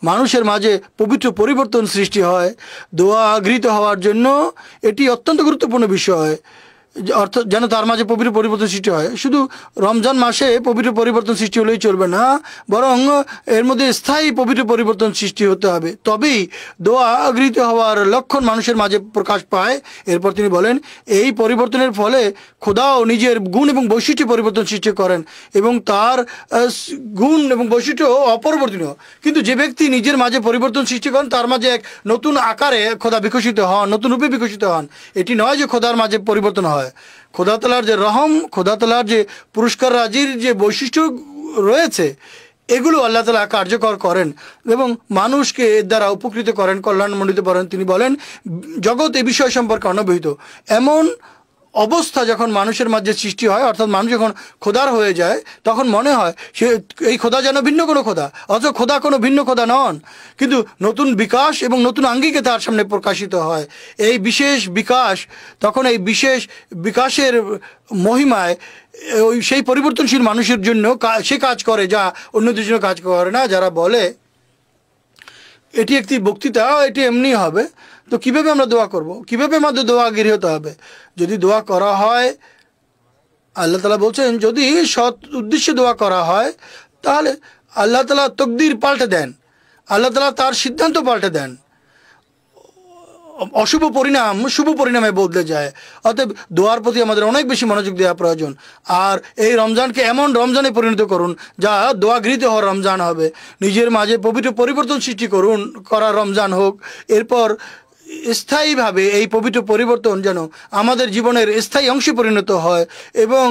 মানুষের মাঝে পবিত্র পরিবর্তন সৃষ্টি হয়। দোয়া গৃহীত হওয়ার জন্য এটি অত্যন্ত গুরুত্বপূর্ণ বিষয়, অর্থাৎ যেন তার মাঝে পবিত্র পরিবর্তন সৃষ্টি হয়। শুধু রমজান মাসে পবিত্র পরিবর্তন সৃষ্টি হলেই চলবে না, বরং এর মধ্যে স্থায়ী পবিত্র পরিবর্তন সৃষ্টি হতে হবে, তবেই দোয়া গৃহীত হওয়ার লক্ষণ মানুষের মাঝে প্রকাশ পায়। এরপর তিনি বলেন, এই পরিবর্তনের ফলে খোদাও নিজের গুণ এবং বৈশিষ্ট্য পরিবর্তন সৃষ্টি করেন এবং তার গুণ এবং বৈশিষ্ট্য অপরিবর্তনীয়। কিন্তু যে ব্যক্তি নিজের মাঝে পরিবর্তন সৃষ্টি করেন তার মাঝে এক নতুন আকারে খোদা বিকশিত হন, নতুন রূপে বিকশিত হন। এটি নয় যে খোদার মাঝে পরিবর্তন হয়। খোদা তাআলার যে রহম, খোদা তাআলার যে পুরস্কার রাজির যে বৈশিষ্ট্য রয়েছে, এগুলো আল্লাহ তাআলা কার্যকর করেন এবং মানুষকে এর দ্বারা উপকৃত করেন, কল্যাণমণ্ডিত করেন। তিনি বলেন, জগৎ এ বিষয় সম্পর্কে অনবহিত। এমন অবস্থা যখন মানুষের মাঝে সৃষ্টি হয়, অর্থাৎ মানুষ যখন খোদার হয়ে যায়, তখন মনে হয় সে এই খোদা যেন ভিন্ন কোনো খোদা, অথচ খোদা কোনো ভিন্ন খোদা নন, কিন্তু নতুন বিকাশ এবং নতুন আঙ্গিকে তার সামনে প্রকাশিত হয়। এই বিশেষ বিকাশ, তখন এই বিশেষ বিকাশের মহিমায় সেই পরিবর্তনশীল মানুষের জন্য সে কাজ করে যা অন্যদের জন্য কাজ করে না। যারা বলে এটি একটি বক্তৃতা, এটি এমনি হবে, তো কীভাবে আমরা দোয়া করব, কীভাবে আমাদের দোয়া গৃহীত হবে? যদি দোয়া করা হয়, আল্লাহ তাআলা বলছেন, যদি সৎ উদ্দেশ্যে দোয়া করা হয় তাহলে আল্লাহ তাআলা তকদির পাল্টে দেন, আল্লাহ তাআলা তার সিদ্ধান্ত পাল্টে দেন। অশুভ পরিণাম শুভ পরিণামে বদলে যায়। অতএব দোয়ার প্রতি আমাদের অনেক বেশি মনোযোগ দেওয়া প্রয়োজন। আর এই রমজানকে এমন রমজানে পরিণত করুন যা দোয়া গৃহীত হওয়ার রমজান হবে। নিজের মাঝে পবিত্র পরিবর্তন সৃষ্টি করা রমজান হোক। এরপর স্থায়ীভাবে এই পবিত্র পরিবর্তন যেন আমাদের জীবনের স্থায়ী অংশে পরিণত হয় এবং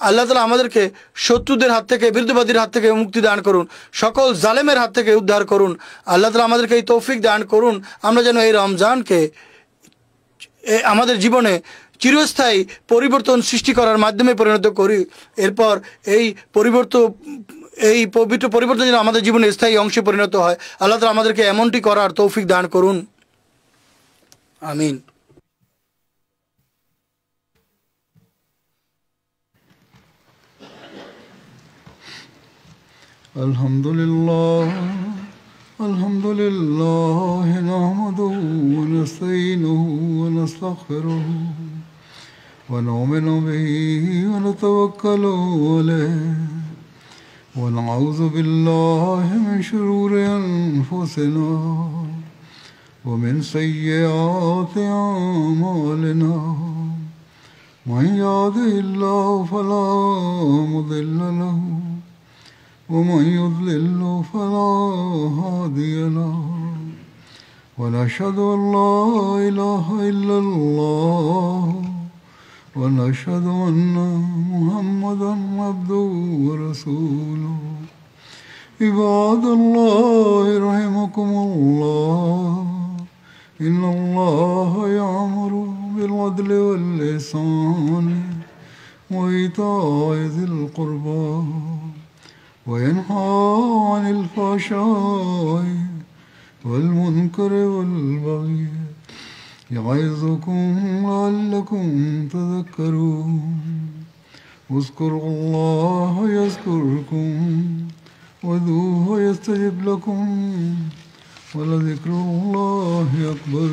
আল্লাহ তাআলা আমাদেরকে শত্রুদের হাত থেকে, বিরুদ্ধবাদীর হাত থেকে মুক্তি দান করুন, সকল জালেমের হাত থেকে উদ্ধার করুন। আল্লাহ তাআলা আমাদেরকে এই তৌফিক দান করুন, আমরা যেন এই রমজানকে আমাদের জীবনে চিরস্থায়ী পরিবর্তন সৃষ্টি করার মাধ্যমে পরিণত করি। এরপর এই পবিত্র পরিবর্তন যেন আমাদের জীবনে স্থায়ী অংশে পরিণত হয়। আল্লাহ তাআলা আমাদেরকে এমনটি করার তৌফিক দান করুন, আমিন। Alhamdulillah nahmaduhu wa nasta'inuhu wa nastaghfiruhu wa nu'minu bihi wa natawakkalu alayhi wa na'udhu billahi min shururi anfusina wa min sayyiati a'malina man yahdihillahu fala mudilla lahu ومن يضلل فلا هادي له ونشهد أن لا إله إلا الله ونشهد أن محمدا عبده ورسوله عباد الله رحمكم الله إن الله يأمر بالعدل والإحسان وإيتاء ذي القربى وينهى عن الفحشاء والمنكر والبغي يعظكم لعلكم تذكرون اذكروا الله يذكركم وادعوه يستجب لكم ولذكر الله أكبر